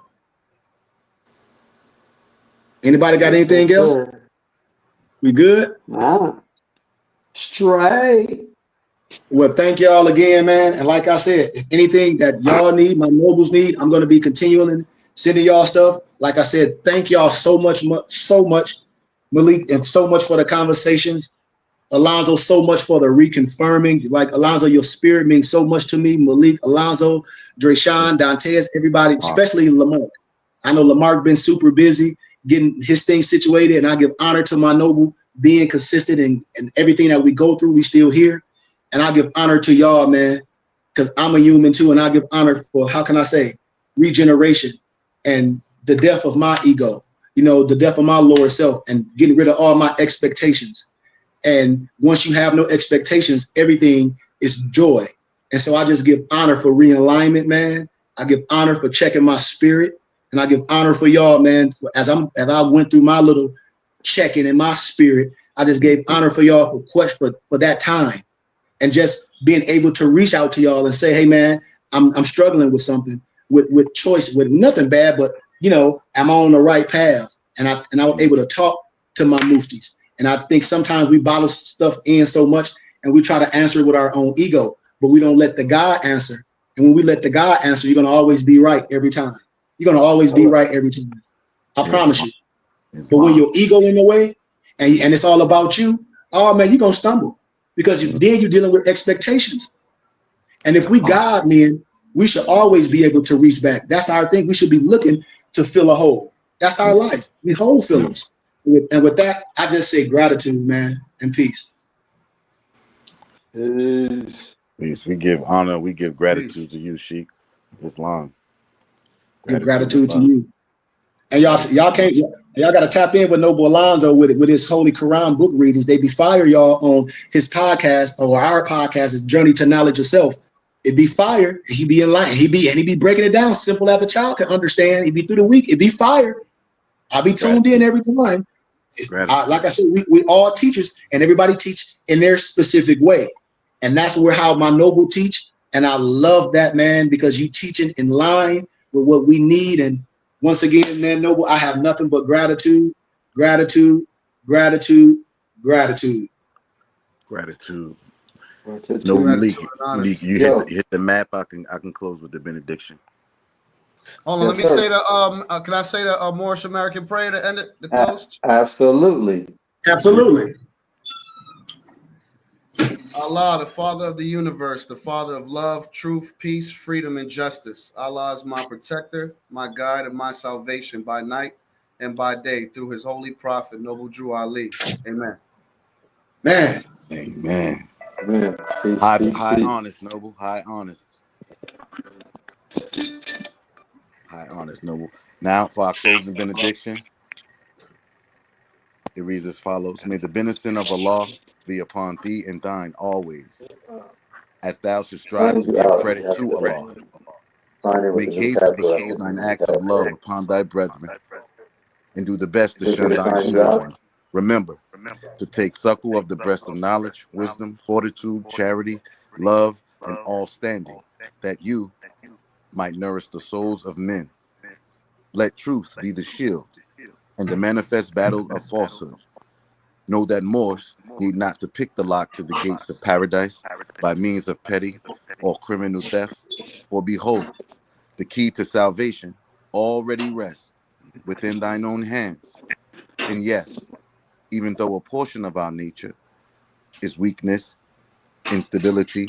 Anybody got anything else? We good? Nah. Straight. Well, thank y'all again, man. And like I said, if anything that y'all need, my nobles need, I'm going to be continuing sending y'all stuff. Like I said, thank y'all so much, Malik, and so much for the conversations. Alonzo, so much for the reconfirming. Like, Alonzo, your spirit means so much to me. Malik, Alonzo, Drayshawn, Dantes, everybody, especially Lamar. I know Lamar been super busy getting his thing situated, and I give honor to my noble being consistent and everything that we go through, we still here. And I give honor to y'all, man, because I'm a human too, and I give honor for, how can I say, regeneration and the death of my ego, the death of my lower self, and getting rid of all my expectations. And once you have no expectations, everything is joy. And so I just give honor for realignment, man. I give honor for checking my spirit, and I give honor for y'all, man. As I went through my little checking in my spirit, I just gave honor for y'all for that time. And just being able to reach out to y'all and say, hey, man, I'm struggling with something, with choice, with nothing bad, but, am I on the right path? And I was able to talk to my muftis. And I think sometimes we bottle stuff in so much, and we try to answer it with our own ego, but we don't let the God answer. And when we let the God answer, you're going to always be right every time. You're going to always be right every time. I promise you. But when your ego in the way and it's all about you, oh, man, you're going to stumble. Because then you're dealing with expectations. And if we God men, we should always be able to reach back. That's our thing. We should be looking to fill a hole. That's our life. We hole fillers. And with that, I just say gratitude, man, and peace. Peace. We give honor. We give gratitude to you, Sheik. Islam. Give gratitude to you. And y'all got to tap in with Noble Alonzo with his Holy Quran book readings. They be fire, y'all, on his podcast, or our podcast, his Journey to Knowledge Yourself. It be fire. He be in line. He be breaking it down simple as a child can understand. He be through the week. It be fire. I'll be tuned in every time. Like I said, we all teachers, and everybody teach in their specific way. And that's how my noble teach. And I love that, man, because you teaching in line with what we need. And once again, man, noble, I have nothing but gratitude, gratitude, gratitude, gratitude. Gratitude. No, Malik, you hit the map. I can close with the benediction. Hold on, let me say the can I say the Moorish American prayer to end it, the close? Absolutely. Absolutely. Allah, the Father of the universe, the Father of love, truth, peace, freedom, and justice. Allah is my protector, my guide, and my salvation by night and by day through his holy prophet, Noble Drew Ali. Amen. Man. Amen. Amen. Peace, High honest, Noble. High honest. High honest, Noble. Now for our closing benediction. It reads as follows. May the benediction of Allah be upon thee and thine always, as thou should strive to give credit to Allah. Make haste to bestow thine acts of love upon thy brethren, and do the best to shun thine evil one. Remember to take suckle of the breast of knowledge, wisdom, fortitude, charity, love, and all standing, that you might nourish the souls of men. Let truth be the shield and the manifest battle of falsehood. Know that Moors need not to pick the lock to the gates of paradise by means of petty or criminal theft, for behold, the key to salvation already rests within thine own hands. And yes, even though a portion of our nature is weakness, instability,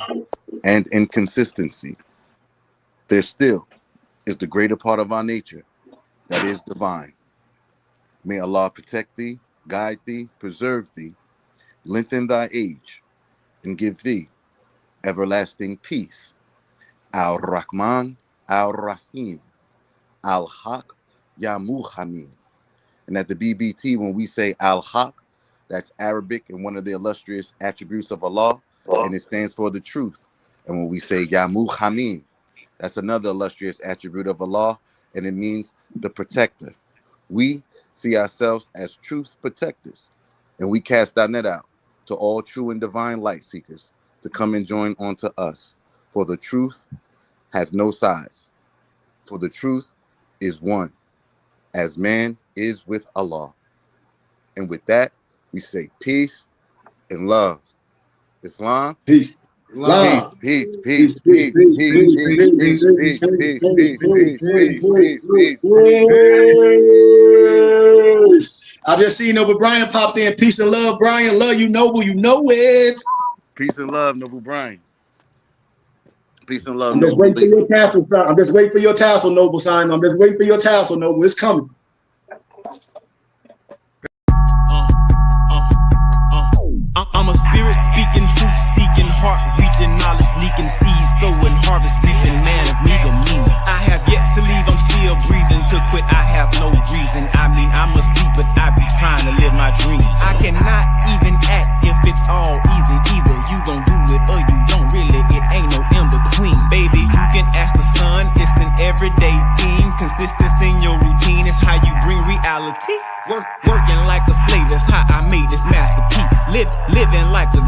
and inconsistency, there still is the greater part of our nature that is divine. May Allah protect thee, guide thee, preserve thee, lengthen thy age, and give thee everlasting peace. Ar-Rahman, Ar-Rahim. Al-Haq Yamu Hamim. And at the BBT, when we say Al-Haq, that's Arabic and one of the illustrious attributes of Allah, and it stands for the truth. And when we say Yamu Hamim, that's another illustrious attribute of Allah, and it means the protector. We see ourselves as truth protectors, and we cast our net out to all true and divine light seekers to come and join onto us. For the truth has no sides. For the truth is one, as man is with Allah. And with that, we say peace and love. Islam. Peace. Love. Peace, peace, peace, peace, peace, peace, peace, peace, peace, peace, peace, peace. I just seen Noble Brian popped in. Peace and love, Brian. Love you, Noble. You know it. Peace and love, Noble Brian. Peace and love, I'm just Noble. waiting for your tassel. I'm just waiting for your tassel, Noble Simon. I'm just waiting for your tassel, Noble. It's coming. I'm a spirit speaking, truth seeking, heart reaching, knowledge leaking, seeds sowing, harvest reaping, man of meager means. I have yet to leave, I'm still breathing. To quit, I have no reason. I mean, I'm asleep, but I be trying to live my dreams. I cannot even act if it's all easy. Either you gon' do it or you don't. Really, it ain't no in between. Baby, you can ask the sun, it's an everyday theme. Consistency in your routine is how you bring reality. Working like a slave, that's how I made this masterpiece. Living like a